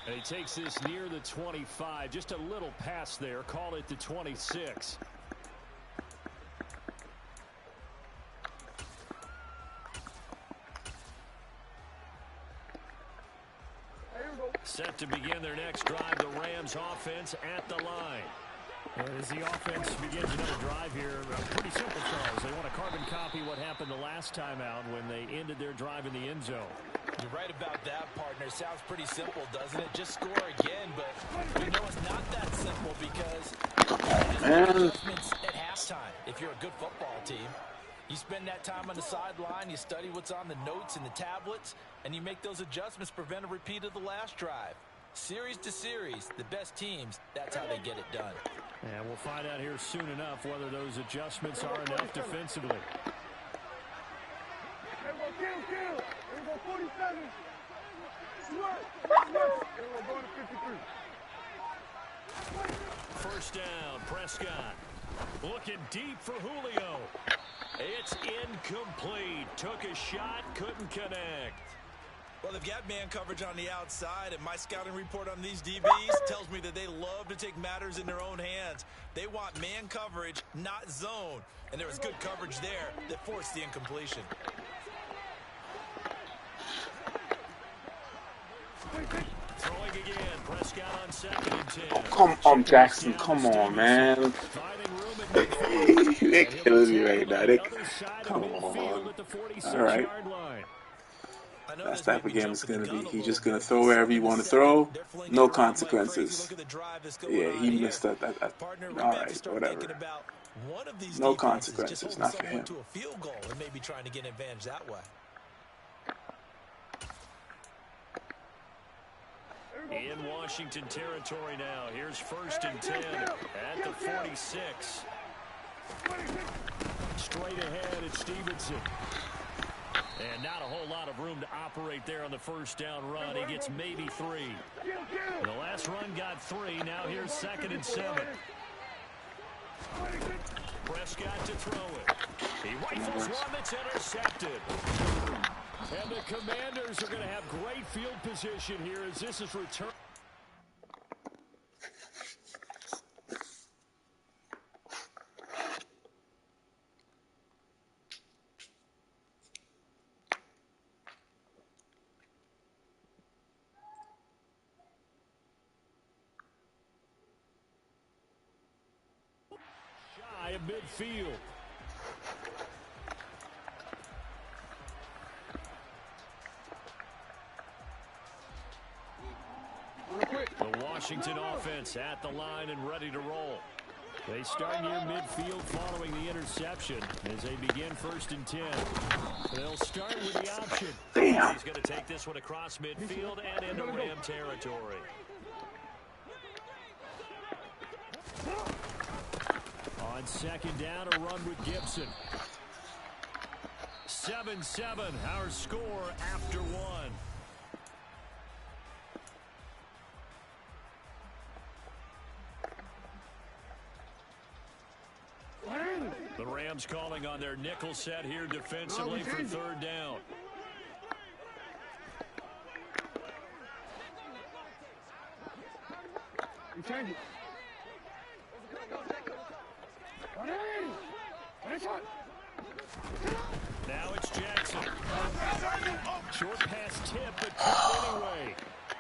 Speaker 4: And he takes this near the 25. Just a little pass there. Call it the 26. Set to begin their next drive, the Rams offense at the line. As the offense begins another drive here, pretty simple, Charles. They want to carbon copy what happened the last time out when they ended their drive in the end zone.
Speaker 6: You're right about that, partner. Sounds pretty simple, doesn't it? Just score again, but we know it's not that simple because adjustments at halftime. If you're a good football team, you spend that time on the sideline, you study what's on the notes and the tablets, and you make those adjustments, prevent a repeat of the last drive. Series to series, the best teams, that's how they get it done.
Speaker 4: And we'll find out here soon enough whether those adjustments are enough defensively.
Speaker 7: Kill. 47. Swerve. Go to 53.
Speaker 4: First down, Prescott. Looking deep for Julio. It's incomplete. Took a shot, couldn't connect.
Speaker 6: Well, they've got man coverage on the outside, and my scouting report on these DBs tells me that they love to take matters in their own hands. They want man coverage, not zone. And there was good coverage there that forced the incompletion.
Speaker 4: Throwing again, Prescott on 2nd and 10.
Speaker 8: Come on, Jackson. Come on, man. They're killing me right now. Come on. All right. That's the type of game it's going to be. He's just going to throw wherever you want to throw. No consequences. Yeah, he missed that. All right, whatever. No consequences, not for him.
Speaker 6: To a field goal and maybe trying to get an advantage that way.
Speaker 4: In Washington territory now. Here's 1st and 10 at the 46. Straight ahead, it's Stevenson. And not a whole lot of room to operate there on the first down run. He gets maybe 3. The last run got 3. Now here's 2nd and 7. Prescott to throw it. He rifles one that's intercepted. And the Commanders are going to have great field position here as this is returned. Shy of midfield. The Washington offense at the line and ready to roll. They start near midfield following the interception as they begin 1st and 10. They'll start with the option.
Speaker 8: Damn.
Speaker 4: He's going to take this one across midfield and into Ram territory. On 2nd down, a run with Gibson. 7-7, our score after 1. The Rams calling on their nickel set here defensively for 3rd down. Now it's Jackson. Short pass tip, but caught anyway.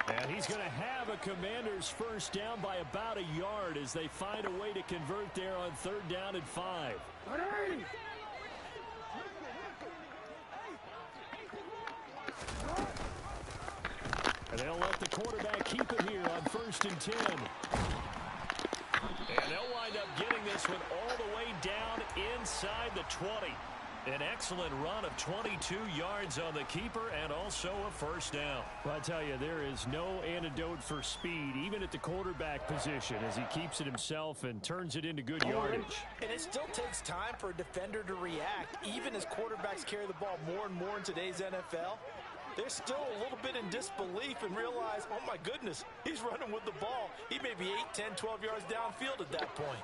Speaker 4: And he's going to have a Commanders 1st down by about a yard as they find a way to convert there on 3rd down and 5. And they'll let the quarterback keep it here on 1st and 10. And they'll wind up getting this one all the way down inside the 20. An excellent run of 22 yards on the keeper and also a 1st down. Well, I tell you, there is no antidote for speed, even at the quarterback position, as he keeps it himself and turns it into good yardage.
Speaker 6: And it still takes time for a defender to react, even as quarterbacks carry the ball more and more in today's NFL. They're still a little bit in disbelief and realize, oh my goodness, he's running with the ball. He may be 8, 10, 12 yards downfield at that point.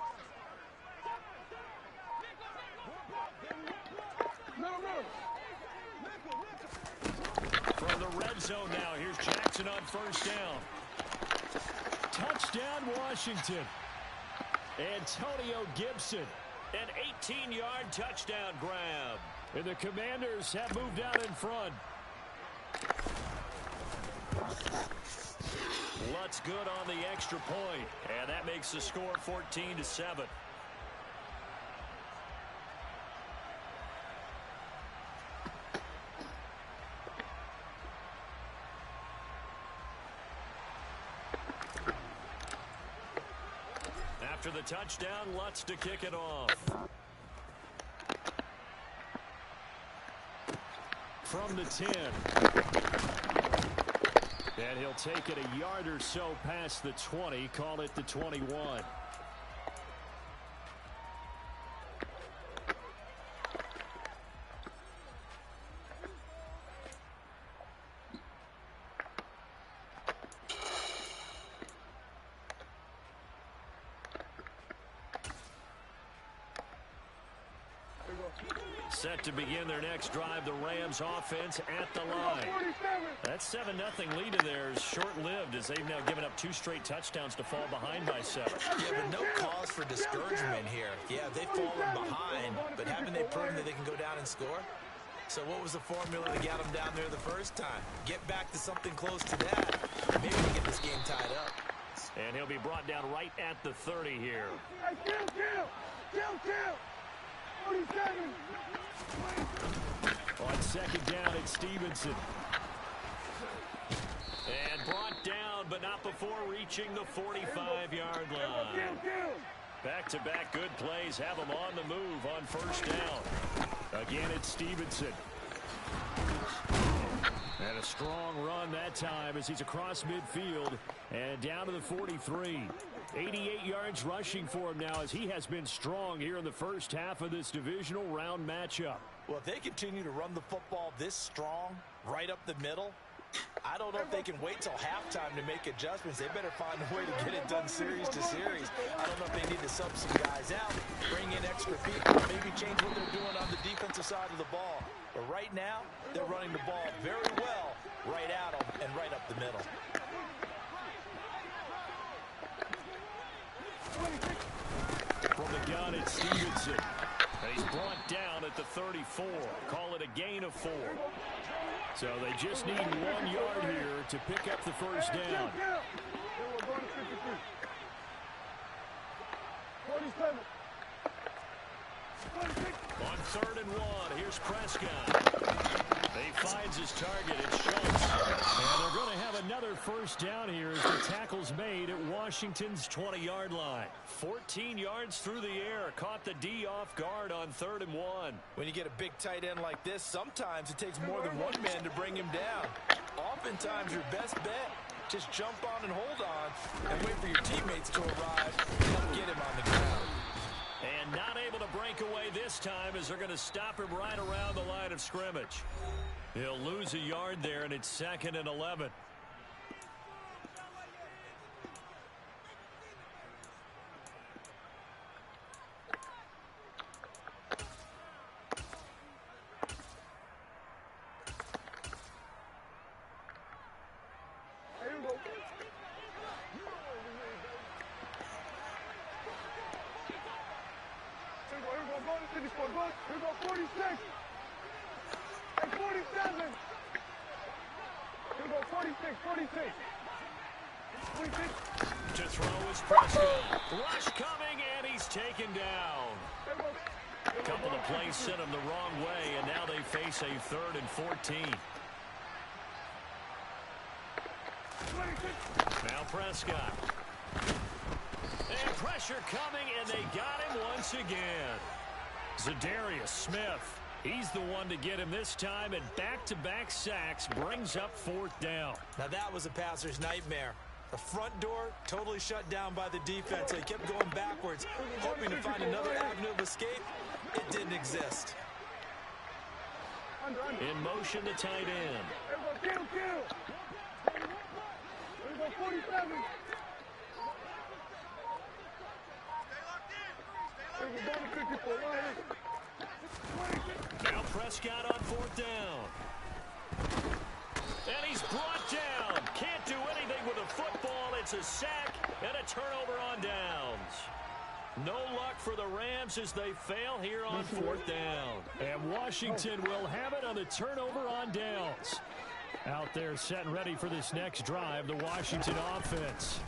Speaker 4: From the red zone now, here's Jackson on 1st down. Touchdown, Washington. Antonio Gibson, an 18-yard touchdown grab. And the Commanders have moved out in front. Lutz good on the extra point, and that makes the score 14-7. After the touchdown, Lutz to kick it off. From the 10. And he'll take it a yard or so past the 20, call it the 21. Set to begin their next drive, the Rams offense at the line. That 7-0 lead in there is short-lived as they've now given up 2 straight touchdowns to fall behind by 7.
Speaker 6: Yeah, but no cause for discouragement here. Yeah, they've fallen behind, but haven't they proven that they can go down and score? So what was the formula to get them down there the first time? Get back to something close to that. Maybe we get this game tied up.
Speaker 4: And he'll be brought down right at the 30 here.
Speaker 7: Kill! 47!
Speaker 4: On 2nd down, it's Stevenson. And brought down, but not before reaching the 45-yard line. Back-to-back good plays have him on the move on 1st down. Again, it's Stevenson. And a strong run that time as he's across midfield and down to the 43. 88 yards rushing for him now as he has been strong here in the first half of this divisional round matchup.
Speaker 6: Well, if they continue to run the football this strong, right up the middle, I don't know if they can wait till halftime to make adjustments. They better find a way to get it done series to series. I don't know if they need to sub some guys out, bring in extra people, maybe change what they're doing on the defensive side of the ball. But right now, they're running the ball very well right at them and right up the middle.
Speaker 4: From the gun, it's Stevenson. And he's brought down at the 34. Call it a gain of 4. So they just need 1 yard here to pick up the first down.
Speaker 7: 47.
Speaker 4: On 3rd and 1, here's Prescott. He finds his target. It's Schultz. And they're going to have another first down here as the tackle's made at Washington's 20-yard line. 14 yards through the air. Caught the D off guard on 3rd and 1.
Speaker 6: When you get a big tight end like this, sometimes it takes more than one man to bring him down. Oftentimes, your best bet, just jump on and hold on and wait for your teammates to arrive and help get him on the ground.
Speaker 4: And not able to break away this time as they're going to stop him right around the line of scrimmage. He'll lose a yard there, and it's 2nd and 11.
Speaker 7: Here we go, 46. And 47. Here we go, 46, 46. 46.
Speaker 4: To throw is Prescott. Rush coming, and he's taken down. A couple of plays sent him the wrong way, and now they face a 3rd and 14. Now Prescott. And pressure coming, and they got him once again. Zadarius Smith. He's the one to get him this time, and back-to-back sacks brings up 4th down.
Speaker 6: Now that was a passer's nightmare. The front door totally shut down by the defense. They kept going backwards, hoping to find another avenue of escape. It didn't exist.
Speaker 4: In motion, the tight end.
Speaker 7: Here we go, 47.
Speaker 4: Now Prescott on 4th down. And he's brought down. Can't do anything with a football. It's a sack and a turnover on downs. No luck for the Rams as they fail here on 4th down. And Washington will have it on the turnover on downs. Out there set and ready for this next drive, the Washington offense.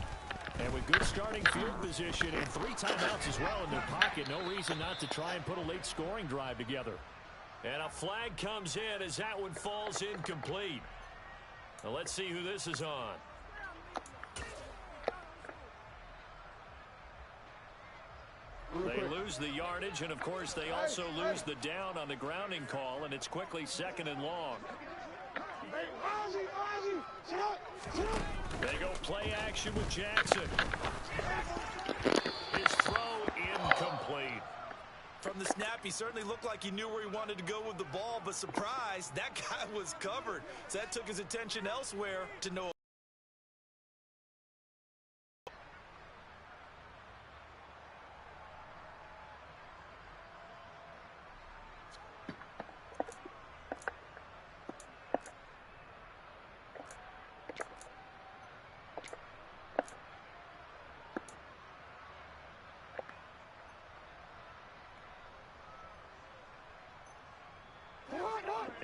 Speaker 4: And with good starting field position and 3 timeouts as well in their pocket, no reason not to try and put a late scoring drive together. And a flag comes in as that one falls incomplete. Now let's see who this is on. They lose the yardage, and of course they also lose the down on the grounding call, and it's quickly 2nd and long. They go play action with Jackson. His throw incomplete.
Speaker 6: From the snap, he certainly looked like he knew where he wanted to go with the ball, but surprise, that guy was covered. So that took his attention elsewhere to no.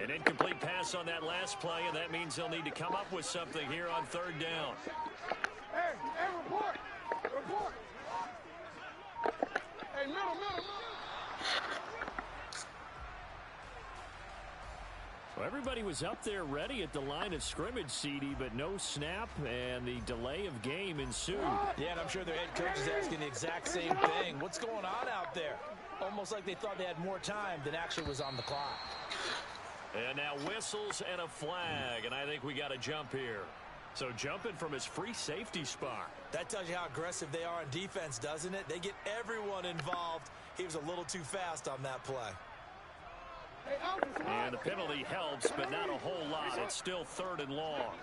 Speaker 4: An incomplete pass on that last play, and that means they'll need to come up with something here on 3rd down.
Speaker 7: Hey, report. Report. Hey, middle.
Speaker 4: Well, everybody was up there ready at the line of scrimmage, CD, but no snap, and the delay of game ensued.
Speaker 6: Yeah, and I'm sure their head coach is asking the exact same thing. What's going on out there? Almost like they thought they had more time than actually was on the clock.
Speaker 4: And now whistles and a flag, and I think we got a jump here. So jumping from his free safety spot.
Speaker 6: That tells you how aggressive they are on defense, doesn't it? They get everyone involved. He was a little too fast on that play.
Speaker 4: And the penalty helps, but not a whole lot. It's still 3rd and long.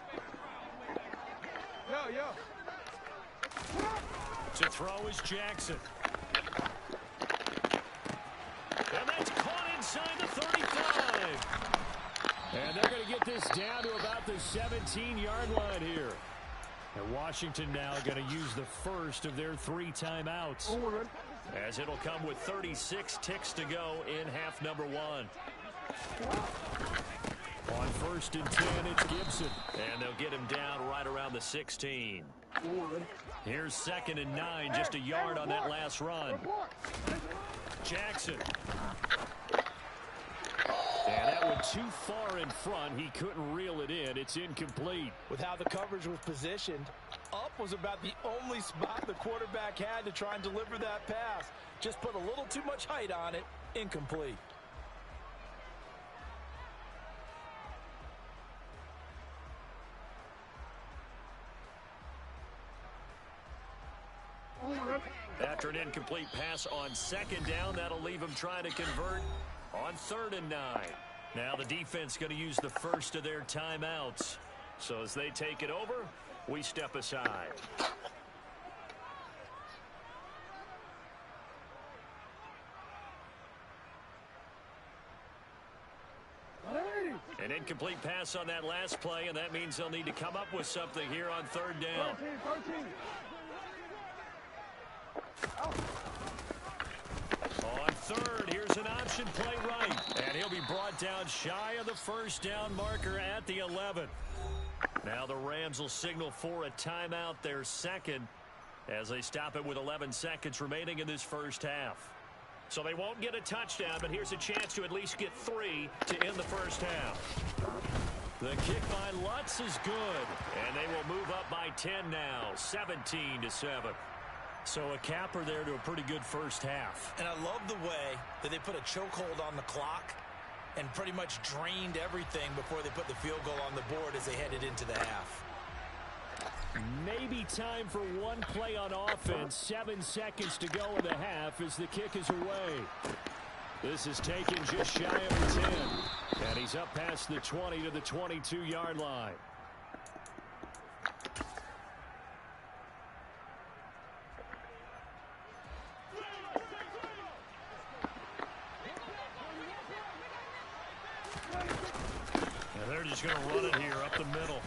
Speaker 4: To throw is Jackson. And that's caught inside the 35. And they're going to get this down to about the 17-yard line here. And Washington now going to use the first of their 3 timeouts, as it'll come with 36 ticks to go in half number 1. On 1st and 10, it's Gibson. And they'll get him down right around the 16. Here's 2nd and 9, just a yard on that last run. Jackson. And that one too far in front. He couldn't reel it in. It's incomplete.
Speaker 6: With how the coverage was positioned, up was about the only spot the quarterback had to try and deliver that pass. Just put a little too much height on it. Incomplete.
Speaker 4: After an incomplete pass on 2nd down, that'll leave him trying to convert on 3rd and 9. Now the defense going to use the first of their timeouts. So as they take it over, we step aside. An incomplete pass on that last play, and that means they'll need to come up with something here on 3rd down. On 3rd, here's an option play right. And he'll be brought down shy of the 1st down marker at the 11. Now the Rams will signal for a timeout, their 2nd, as they stop it with 11 seconds remaining in this first half. So they won't get a touchdown, but here's a chance to at least get 3 to end the first half. The kick by Lutz is good, and they will move up by 10 now, 17-7. So a capper there to a pretty good first half.
Speaker 6: And I love the way that they put a chokehold on the clock and pretty much drained everything before they put the field goal on the board as they headed into the half.
Speaker 4: Maybe time for one play on offense. 7 seconds to go in the half as the kick is away. This is taken just shy of the 10. And he's up past the 20 to the 22-yard line. And they're just going to run it here up the middle.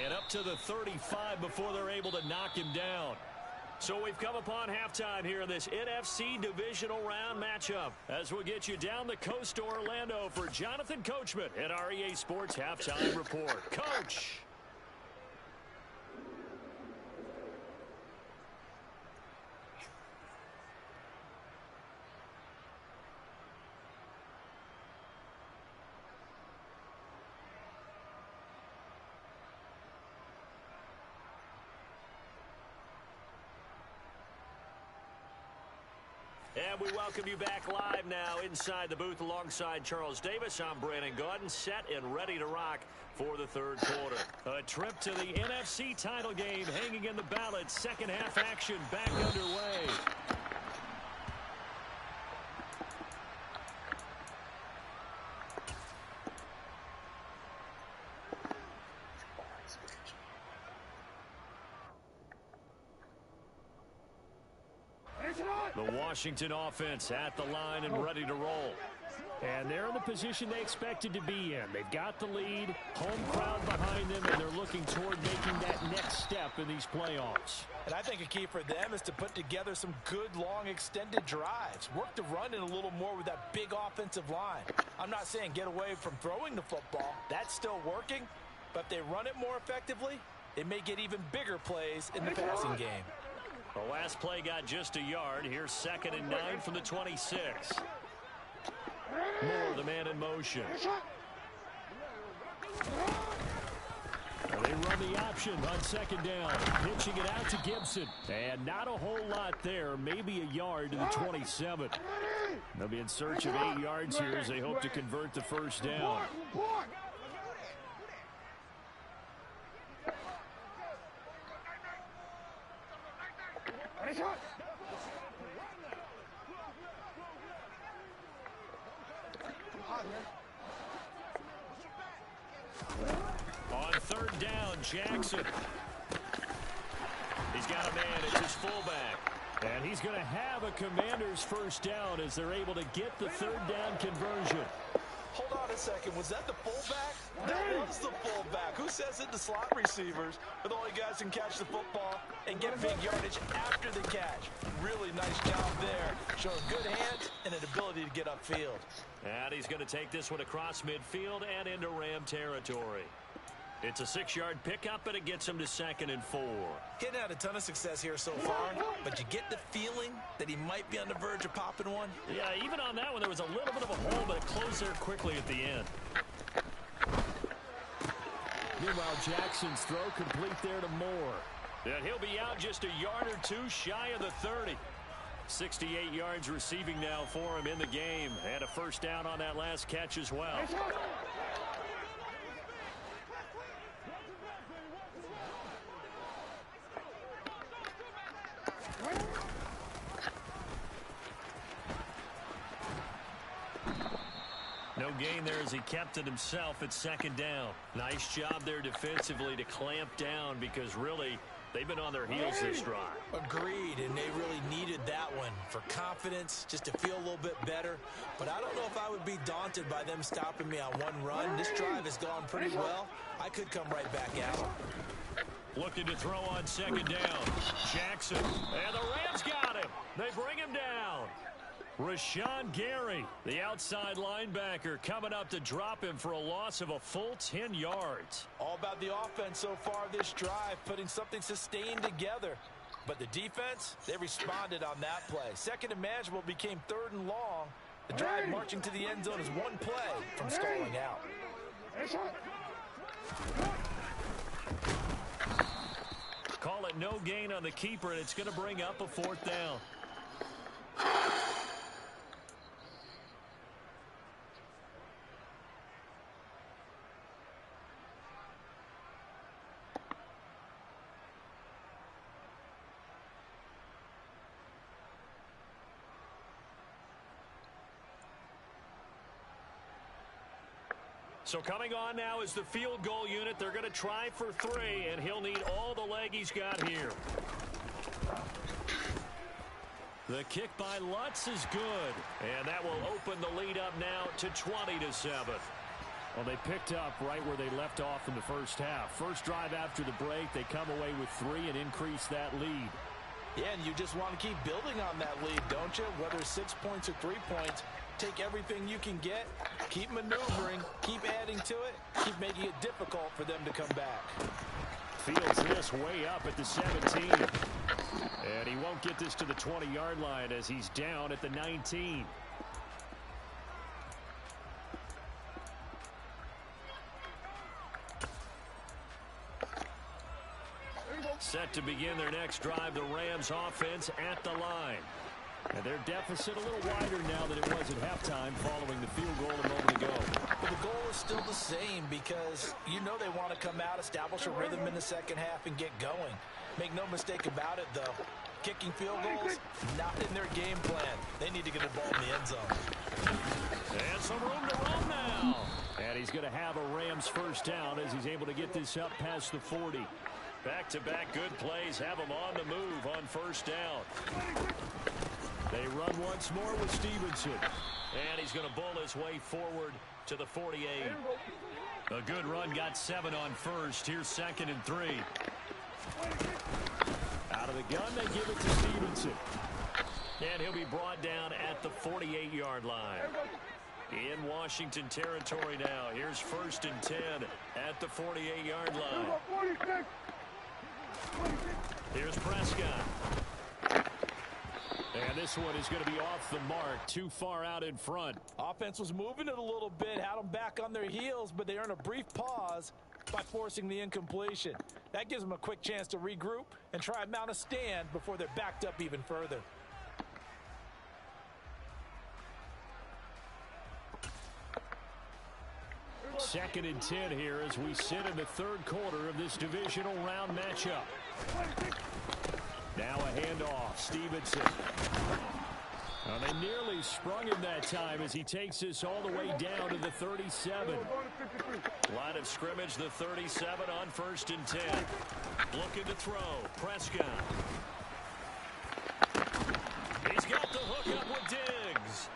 Speaker 4: And up to the 35 before they're able to knock him down. So we've come upon halftime here in this NFC Divisional Round matchup, as we'll get you down the coast to Orlando for Jonathan Coachman at our EA Sports Halftime Report. Coach. And we welcome you back live now inside the booth alongside Charles Davis. I'm Brandon Gaudin, set and ready to rock for the third quarter. A trip to the NFC title game hanging in the balance. Second half action back underway. The Washington offense at the line and ready to roll. And they're in the position they expected to be in. They've got the lead, home crowd behind them, and they're looking toward making that next step in these playoffs.
Speaker 6: And I think a key for them is to put together some good, long, extended drives. Work the run in a little more with that big offensive line. I'm not saying get away from throwing the football. That's still working. But if they run it more effectively, they may get even bigger plays in the passing game.
Speaker 4: The last play got just a yard. Here's 2nd and 9 from the 26. Moore, the man in motion. They run the option on 2nd down. Pitching it out to Gibson. And not a whole lot there. Maybe a yard to the 27. They'll be in search of 8 yards here as they hope to convert the first down. On third down, Jackson. He's got a man. It's his fullback. And he's going to have a Commander's first down as they're able to get the third down conversion.
Speaker 6: Hold on a second. Was that the fullback? That was the fullback. Who says it? The slot receivers are the only guys who can catch the football and get big yardage after the catch. Really nice job there. Showing good hands and an ability to get upfield.
Speaker 4: And he's going to take this one across midfield and into Ram territory. It's a 6-yard pickup, and it gets him to 2nd and 4.
Speaker 6: He hadn't had a ton of success here so far, but you get the feeling that he might be on the verge of popping one.
Speaker 4: Yeah, even on that one, there was a little bit of a hole, but it closed there quickly at the end. Meanwhile, Jackson's throw complete there to Moore. And he'll be out just a yard or two shy of the 30. 68 yards receiving now for him in the game. And a first down on that last catch as well. No gain there as he kept it himself at 2nd down. Nice job there defensively to clamp down because really they've been on their heels this drive.
Speaker 6: Agreed, and they really needed that one for confidence, just to feel a little bit better. But I don't know if I would be daunted by them stopping me on one run. This drive has gone pretty well. I could come right back out.
Speaker 4: Looking to throw on 2nd down. Jackson, and the Rams got him. They bring him down. Rashawn Gary, the outside linebacker, coming up to drop him for a loss of a full 10 yards.
Speaker 6: All about the offense so far this drive, putting something sustained together. But the defense, they responded on that play. 2nd and manageable became 3rd and long. The drive marching to the end zone is one play from stalling out.
Speaker 4: Call it no gain on the keeper, and it's going to bring up a 4th down. So coming on now is the field goal unit. They're going to try for 3, and he'll need all the leg he's got here. The kick by Lutz is good, and that will open the lead up now to 20-7. Well, they picked up right where they left off in the first half. First drive after the break, they come away with 3 and increase that lead.
Speaker 6: Yeah, and you just want to keep building on that lead, don't you? Whether it's 6 points or 3 points, take everything you can get, keep maneuvering, keep adding to it, keep making it difficult for them to come back.
Speaker 4: Fields this way up at the 17. And he won't get this to the 20-yard line as he's down at the 19. Set to begin their next drive, the Rams offense at the line. And their deficit a little wider now than it was at halftime following the field goal a moment ago.
Speaker 6: But the goal is still the same because you know they want to come out, establish a rhythm in the second half, and get going. Make no mistake about it, though. Kicking field goals, not in their game plan. They need to get the ball in the end zone.
Speaker 4: And some room to run now. And he's going to have a Rams first down as he's able to get this up past the 40. Back-to-back good plays have him on the move on first down. They run once more with Stevenson. And he's going to bull his way forward to the 48. A good run, got 7 on first. Here's 2nd and 3. Out of the gun, they give it to Stevenson. And he'll be brought down at the 48-yard line. In Washington territory now. Here's 1st and 10 at the 48-yard line. Here's Prescott. And this one is going to be off the mark, too far out in front.
Speaker 6: Offense was moving it a little bit, had them back on their heels, but they earn a brief pause by forcing the incompletion. That gives them a quick chance to regroup and try and mount a stand before they're backed up even further.
Speaker 4: Second and 10 here as we sit in the 3rd quarter of this divisional round matchup. Now a handoff. Stevenson. Well, they nearly sprung him that time as he takes this all the way down to the 37. Line of scrimmage, the 37 on 1st and 10. Looking to throw. Prescott. He's got the hook up with Diggs.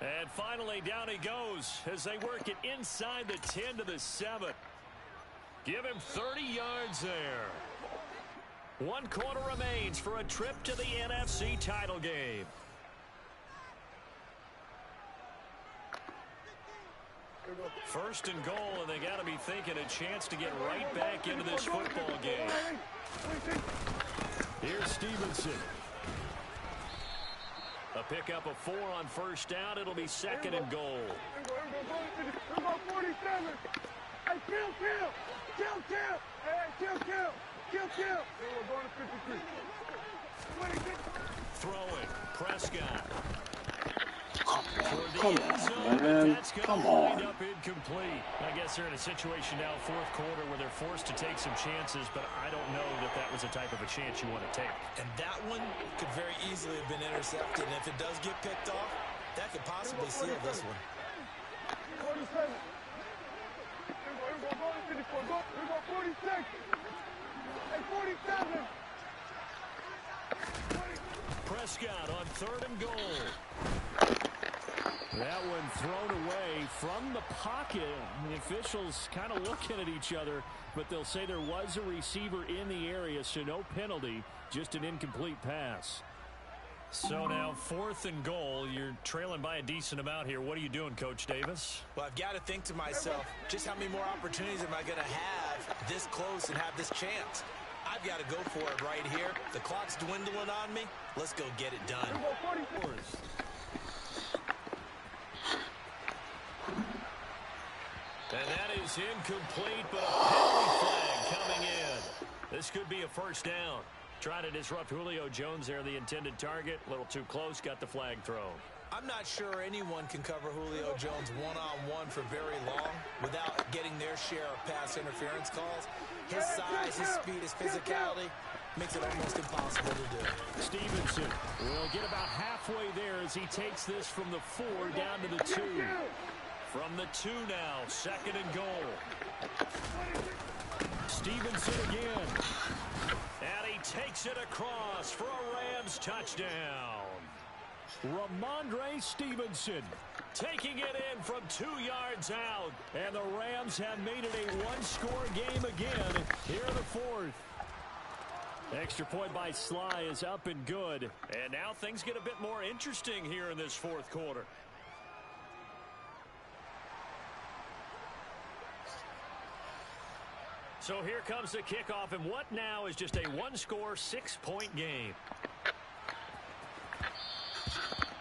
Speaker 4: And finally, down he goes as they work it inside the 10 to the 7. Give him 30 yards there. 1 quarter remains for a trip to the NFC title game. First and goal, and they got to be thinking a chance to get right back into this football game. Here's Stevenson. A pickup of 4 on 1st down. It'll be 2nd and goal. Throwing. Prescott.
Speaker 8: Come on, man. Come on.
Speaker 4: Up incomplete. I guess they're in a situation now, 4th quarter, where they're forced to take some chances, but I don't know that that was the type of a chance you want to take.
Speaker 6: And that one could very easily have been intercepted, and if it does get picked off, that could possibly seal this one.
Speaker 7: 47. Here we go, 46. Hey, 47.
Speaker 4: Prescott on 3rd and goal. That one thrown away from the pocket. The officials kind of looking at each other, but they'll say there was a receiver in the area, so no penalty, just an incomplete pass. So now 4th and goal. You're trailing by a decent amount here. What are you doing, Coach Davis?
Speaker 6: Well, I've got to think to myself, just how many more opportunities am I going to have this close and have this chance? I've got to go for it right here. The clock's dwindling on me. Let's go get it done.
Speaker 4: And that is incomplete, but a penalty flag coming in. This could be a 1st down. Trying to disrupt Julio Jones there, the intended target. A little too close, got the flag thrown.
Speaker 6: I'm not sure anyone can cover Julio Jones one-on-one for very long without getting their share of pass interference calls. His size, his speed, his physicality makes it almost impossible to do.
Speaker 4: Stevenson will get about halfway there as he takes this from the 4 down to the 2. From the 2 now, 2nd and goal. Stevenson again. And he takes it across for a Rams touchdown. Ramondre Stevenson taking it in from 2 yards out. And the Rams have made it a 1-score game again here in the 4th. Extra point by Sly is up and good. And now things get a bit more interesting here in this 4th quarter. So here comes the kickoff, and what now is just a 1-score, 6-point game.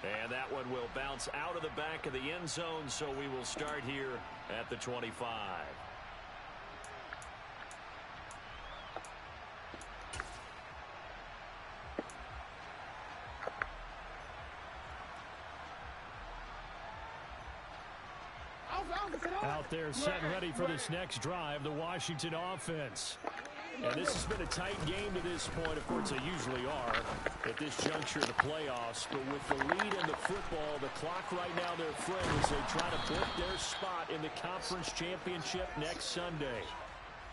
Speaker 4: And that one will bounce out of the back of the end zone, so we will start here at the 25. Out there set and ready for this next drive, the Washington offense. And this has been a tight game to this point. Of course, they usually are at this juncture of the playoffs. But with the lead in the football, the clock right now, their friend, as they try to book their spot in the conference championship next Sunday.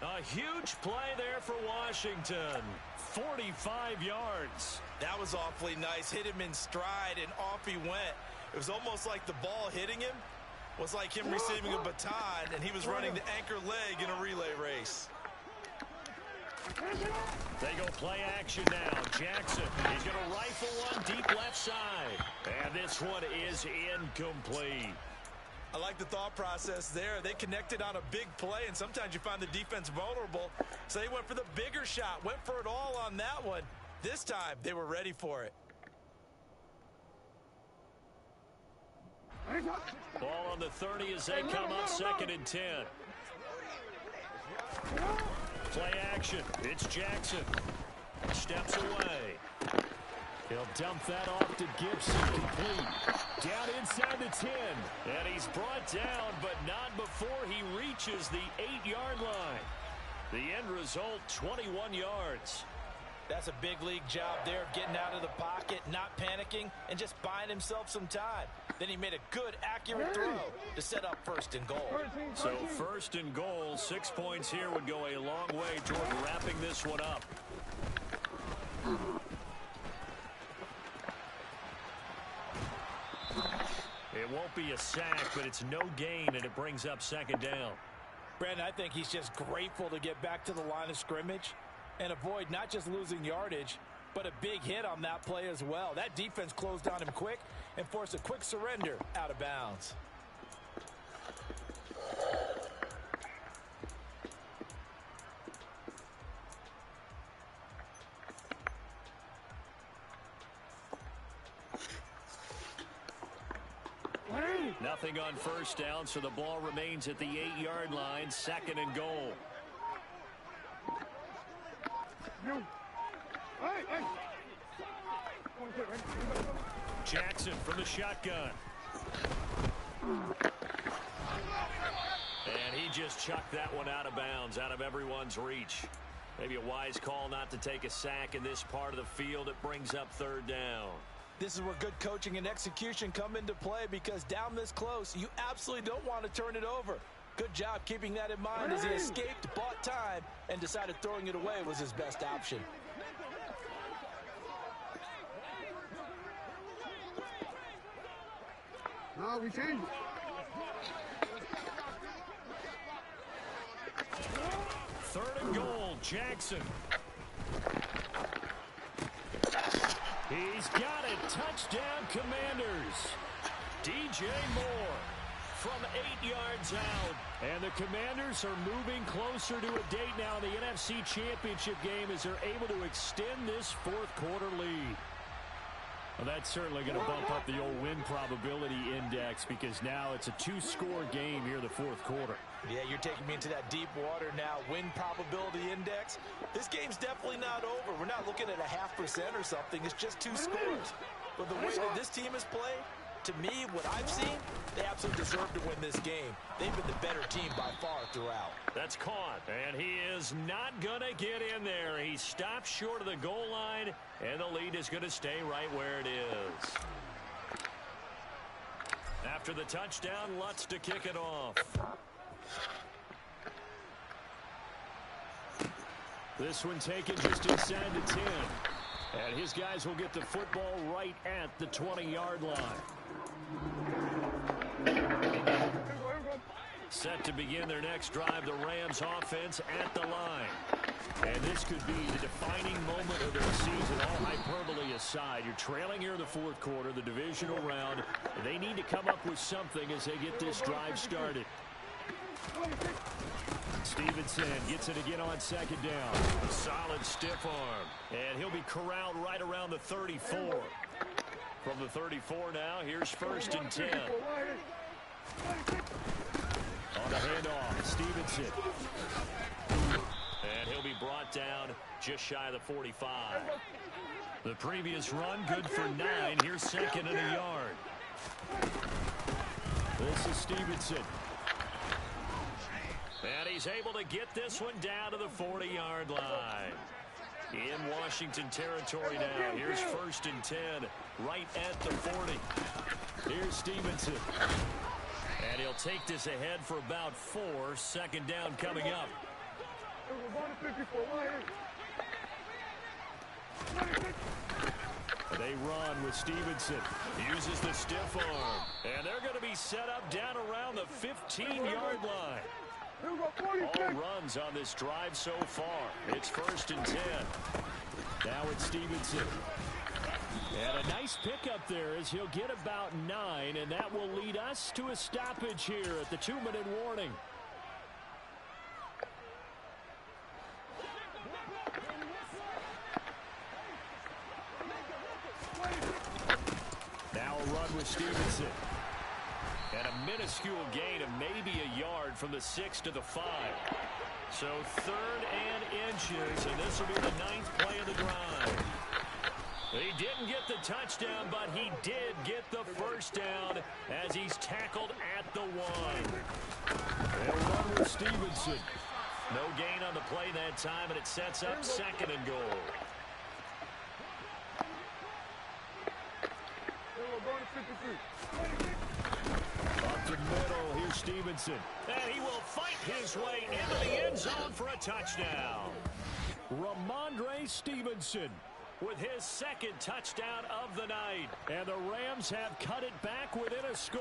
Speaker 4: A huge play there for Washington. 45 yards.
Speaker 6: That was awfully nice. Hit him in stride, and off he went. It was almost like the ball hitting him was like him receiving a baton, and he was running the anchor leg in a relay race.
Speaker 4: They go play action now. Jackson, he's going to rifle one deep left side. And this one is incomplete.
Speaker 6: I like the thought process there. They connected on a big play, and sometimes you find the defense vulnerable. So they went for the bigger shot, went for it all on that one. This time, they were ready for it.
Speaker 4: Ball on the 30 as they come up 2nd and 10. Play action. It's Jackson. Steps away. He'll dump that off to Gibson. Complete. Down inside the 10. And he's brought down, but not before he reaches the 8-yard line. The end result, 21 yards.
Speaker 6: That's a big league job there of getting out of the pocket, not panicking, and just buying himself some time. Then he made a good, accurate throw to set up first and goal.
Speaker 4: So first and goal, 6 points here would go a long way toward wrapping this one up. It won't be a sack, but it's no gain, and it brings up second down.
Speaker 6: Brandon, I think he's just grateful to get back to the line of scrimmage and avoid not just losing yardage, but a big hit on that play as well. That defense closed on him quick and forced a quick surrender out of bounds.
Speaker 4: Nothing on first down, so the ball remains at the 8-yard line, second and goal. Jackson from the shotgun. And he just chucked that one out of bounds, out of everyone's reach. Maybe a wise call not to take a sack in this part of the field. It brings up third down.
Speaker 6: This is where good coaching and execution come into play, because down this close, you absolutely don't want to turn it over. Good job keeping that in mind as he escaped, bought time, and decided throwing it away was his best option.
Speaker 7: No, we changed.
Speaker 4: Third and goal, Jackson. He's got it. Touchdown, Commanders. DJ Moore from 8 yards out. And the Commanders are moving closer to a date now in the NFC Championship game as they're able to extend this fourth quarter lead. Well, that's certainly going to bump up the old win probability index, because now it's a 2-score game here in the fourth quarter.
Speaker 6: Yeah, you're taking me into that deep water now. Win probability index. This game's definitely not over. We're not looking at a 0.5% or something. It's just 2 scores. But the way that this team has played, to me, what I've seen, they absolutely deserve to win this game. They've been the better team by far throughout.
Speaker 4: That's caught, and he is not going to get in there. He stops short of the goal line, and the lead is going to stay right where it is. After the touchdown, Lutz to kick it off. This one taken just inside the 10. And his guys will get the football right at the 20-yard line. Set to begin their next drive, the Rams offense at the line. And this could be the defining moment of their season, all hyperbole aside. You're trailing here in the fourth quarter, the divisional round. They need to come up with something as they get this drive started. Stevenson gets it again on second down. A solid stiff arm. And he'll be corralled right around the 34. From the 34 now, here's first and 10. On the handoff, Stevenson. And he'll be brought down just shy of the 45. The previous run, good for 9. Here's second and a yard. This is Stevenson. And he's able to get this one down to the 40-yard line. In Washington territory now. Here's first and 10, right at the 40. Here's Stevenson. And he'll take this ahead for about 4. Second down coming up. They run with Stevenson. Uses the stiff arm. And they're going to be set up down around the 15-yard line. All runs on this drive so far. It's first and 10. Now it's Stevenson. And a nice pickup there as he'll get about 9, and that will lead us to a stoppage here at the 2-minute warning. Now a run with Stevenson. And a minuscule gain of maybe a yard from the 6 to the 5. So third and inches, and this will be the 9th play of the drive. He didn't get the touchdown, but he did get the first down as he's tackled at the 1. And run with Stevenson. No gain on the play that time, and it sets up second and goal. Stevenson. And he will fight his way into the end zone for a touchdown. Ramondre Stevenson with his second touchdown of the night. And the Rams have cut it back within a score.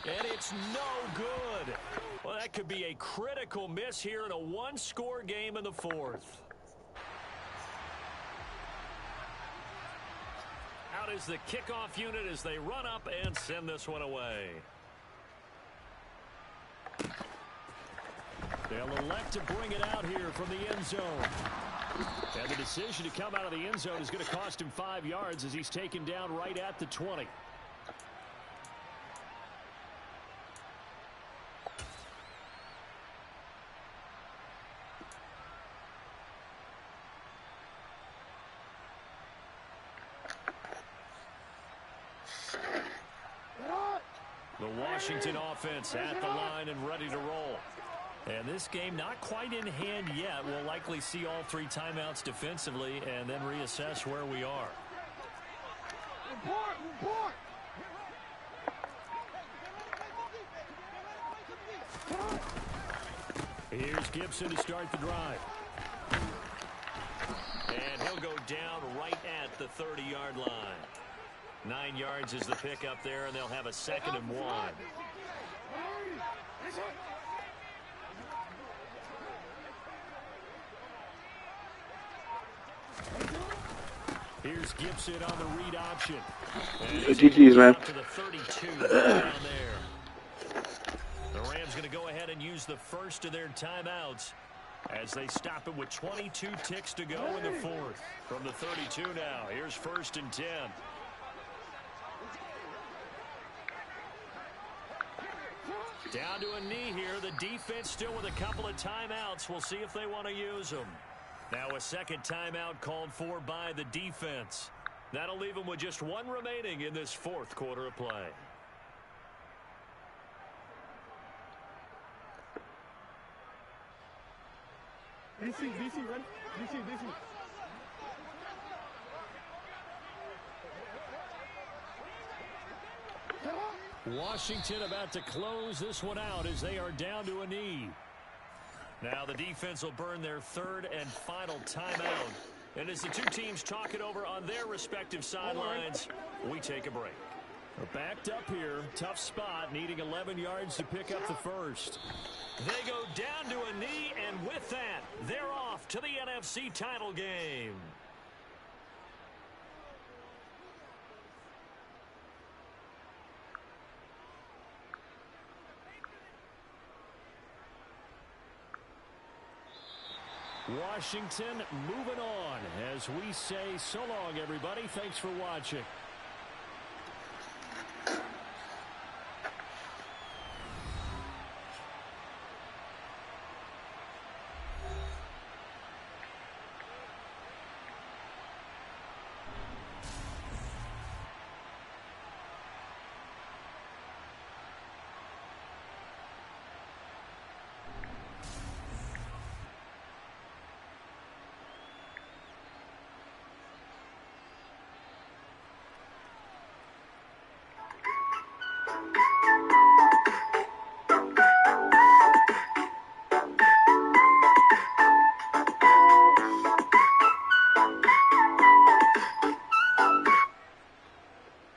Speaker 4: And it's no good. Well, that could be a critical miss here in a one-score game in the fourth. Out is the kickoff unit as they run up and send this one away. They'll elect to bring it out here from the end zone. And the decision to come out of the end zone is going to cost him 5 yards as he's taken down right at the 20. The Washington offense at the line and ready to roll. And this game not quite in hand yet. We'll likely see all 3 timeouts defensively and then reassess where we are. Here's Gibson to start the drive. And he'll go down right at the 30-yard line. 9 yards is the pickup there, and they'll have a 2nd and 1. Here's Gibson on the read option.
Speaker 8: GG's, man.
Speaker 4: To the 32 down there. The Rams going to go ahead and use the first of their timeouts as they stop it with 22 ticks to go in the fourth. From the 32 now, here's 1st and 10. Down to a knee here. The defense still with a couple of timeouts. We'll see if they want to use them. Now a 2nd timeout called for by the defense. That'll leave them with just 1 remaining in this 4th quarter of play.
Speaker 7: DC, ready? DC.
Speaker 4: Washington about to close this one out as they are down to a knee. Now the defense will burn their 3rd and final timeout. And as the 2 teams talk it over on their respective sidelines, we take a break. We're backed up here. Tough spot, needing 11 yards to pick up the first. They go down to a knee, and with that, they're off to the NFC title game. Washington moving on as we say so long, everybody. Thanks for watching.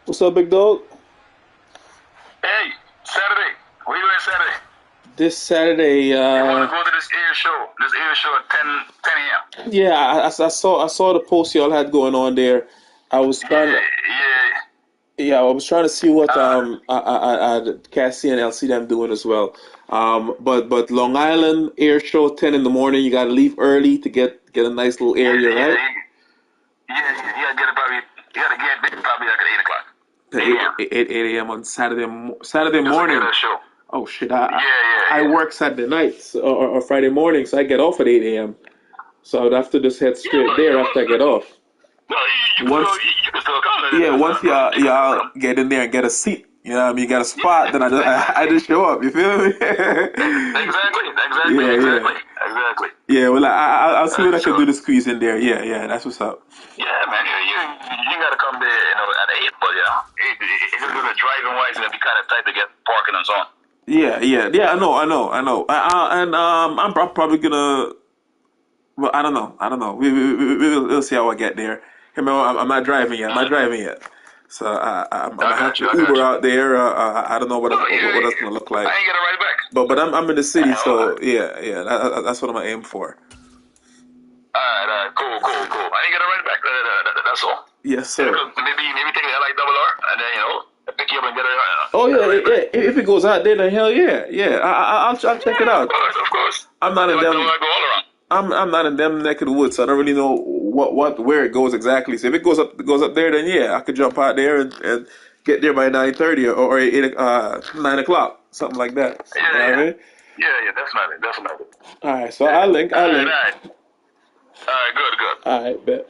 Speaker 8: What's up, big dog?
Speaker 9: Hey, Saturday. What are you doing Saturday?
Speaker 8: This Saturday,
Speaker 9: You want to go to this air show at 10 a.m.
Speaker 8: yeah, I saw the post y'all had going on there. I was trying to, I was trying to see what Cassie and LC them doing as well. But Long Island air show 10 in the morning. You gotta leave early to get a nice little area, right?
Speaker 9: You gotta get there probably like at 8 o'clock.
Speaker 8: 8 a.m. on Saturday morning.
Speaker 9: Show.
Speaker 8: Oh shit! I work Saturday nights or Friday morning, so I get off at 8 a.m. So I'd have to just head straight there after I get off.
Speaker 9: No, you can still come.
Speaker 8: Yeah, once y'all get in there and get a seat, you know what I mean, you got a spot, then I just show up. You feel me?
Speaker 9: Exactly.
Speaker 8: Yeah, well, I'll see what I can do to squeeze in there. Yeah, that's what's up.
Speaker 9: Yeah, man, You gotta come there, at 8, but it's just gonna driving wise and it'll be kind of tight to get parking and so on.
Speaker 8: Yeah. And I'm probably gonna. Well, I don't know. We'll see how I get there. Remember, I'm not driving yet. I'm not driving yet. So I
Speaker 9: I
Speaker 8: might have
Speaker 9: got
Speaker 8: to
Speaker 9: you.
Speaker 8: Uber out there. I don't know what that's gonna look like.
Speaker 9: I ain't get it right back.
Speaker 8: But I'm in the city,
Speaker 9: All
Speaker 8: so yeah. That's what I'm gonna aim for.
Speaker 9: right, cool. I ain't get it right back. That's all.
Speaker 8: Yes, sir.
Speaker 9: Maybe take the LI double R and then pick you up and get it.
Speaker 8: Oh
Speaker 9: Get it
Speaker 8: yeah,
Speaker 9: right back.
Speaker 8: if it goes out there, then hell yeah. I'll check it out.
Speaker 9: Of course.
Speaker 8: I'm not in
Speaker 9: Like
Speaker 8: them.
Speaker 9: double R go all around.
Speaker 8: I'm not in them neck of the woods, so I don't really know where it goes exactly. So if it goes up there, then yeah, I could jump out there and get there by 9:30 or 9 o'clock, something like that. You know what I mean?
Speaker 9: Yeah, definitely.
Speaker 8: All right, so I link.
Speaker 9: All right, good.
Speaker 8: All right, bet.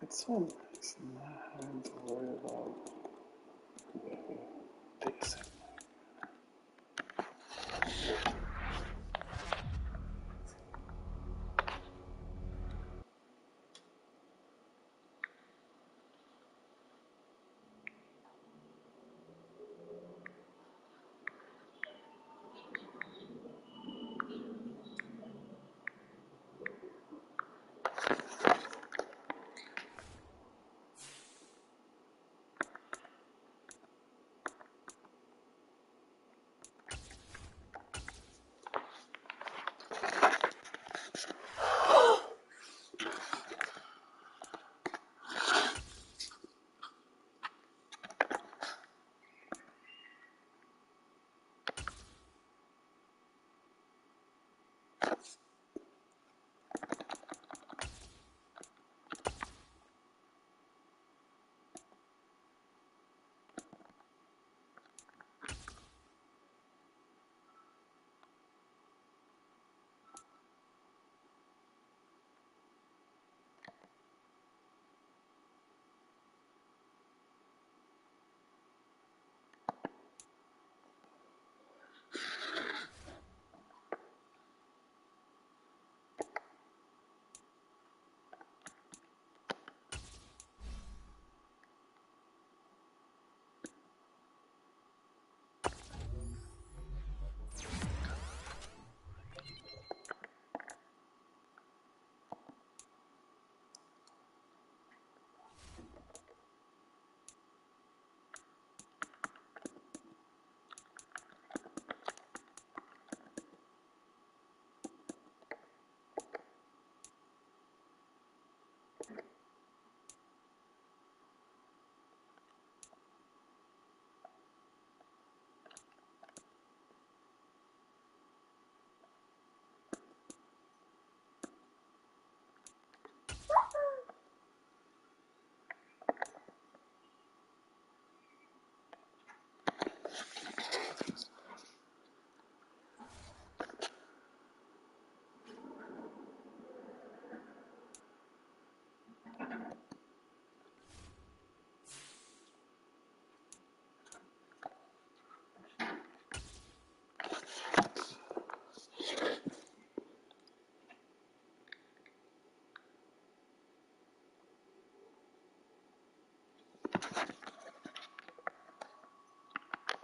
Speaker 8: It's so nice not having to worry about this.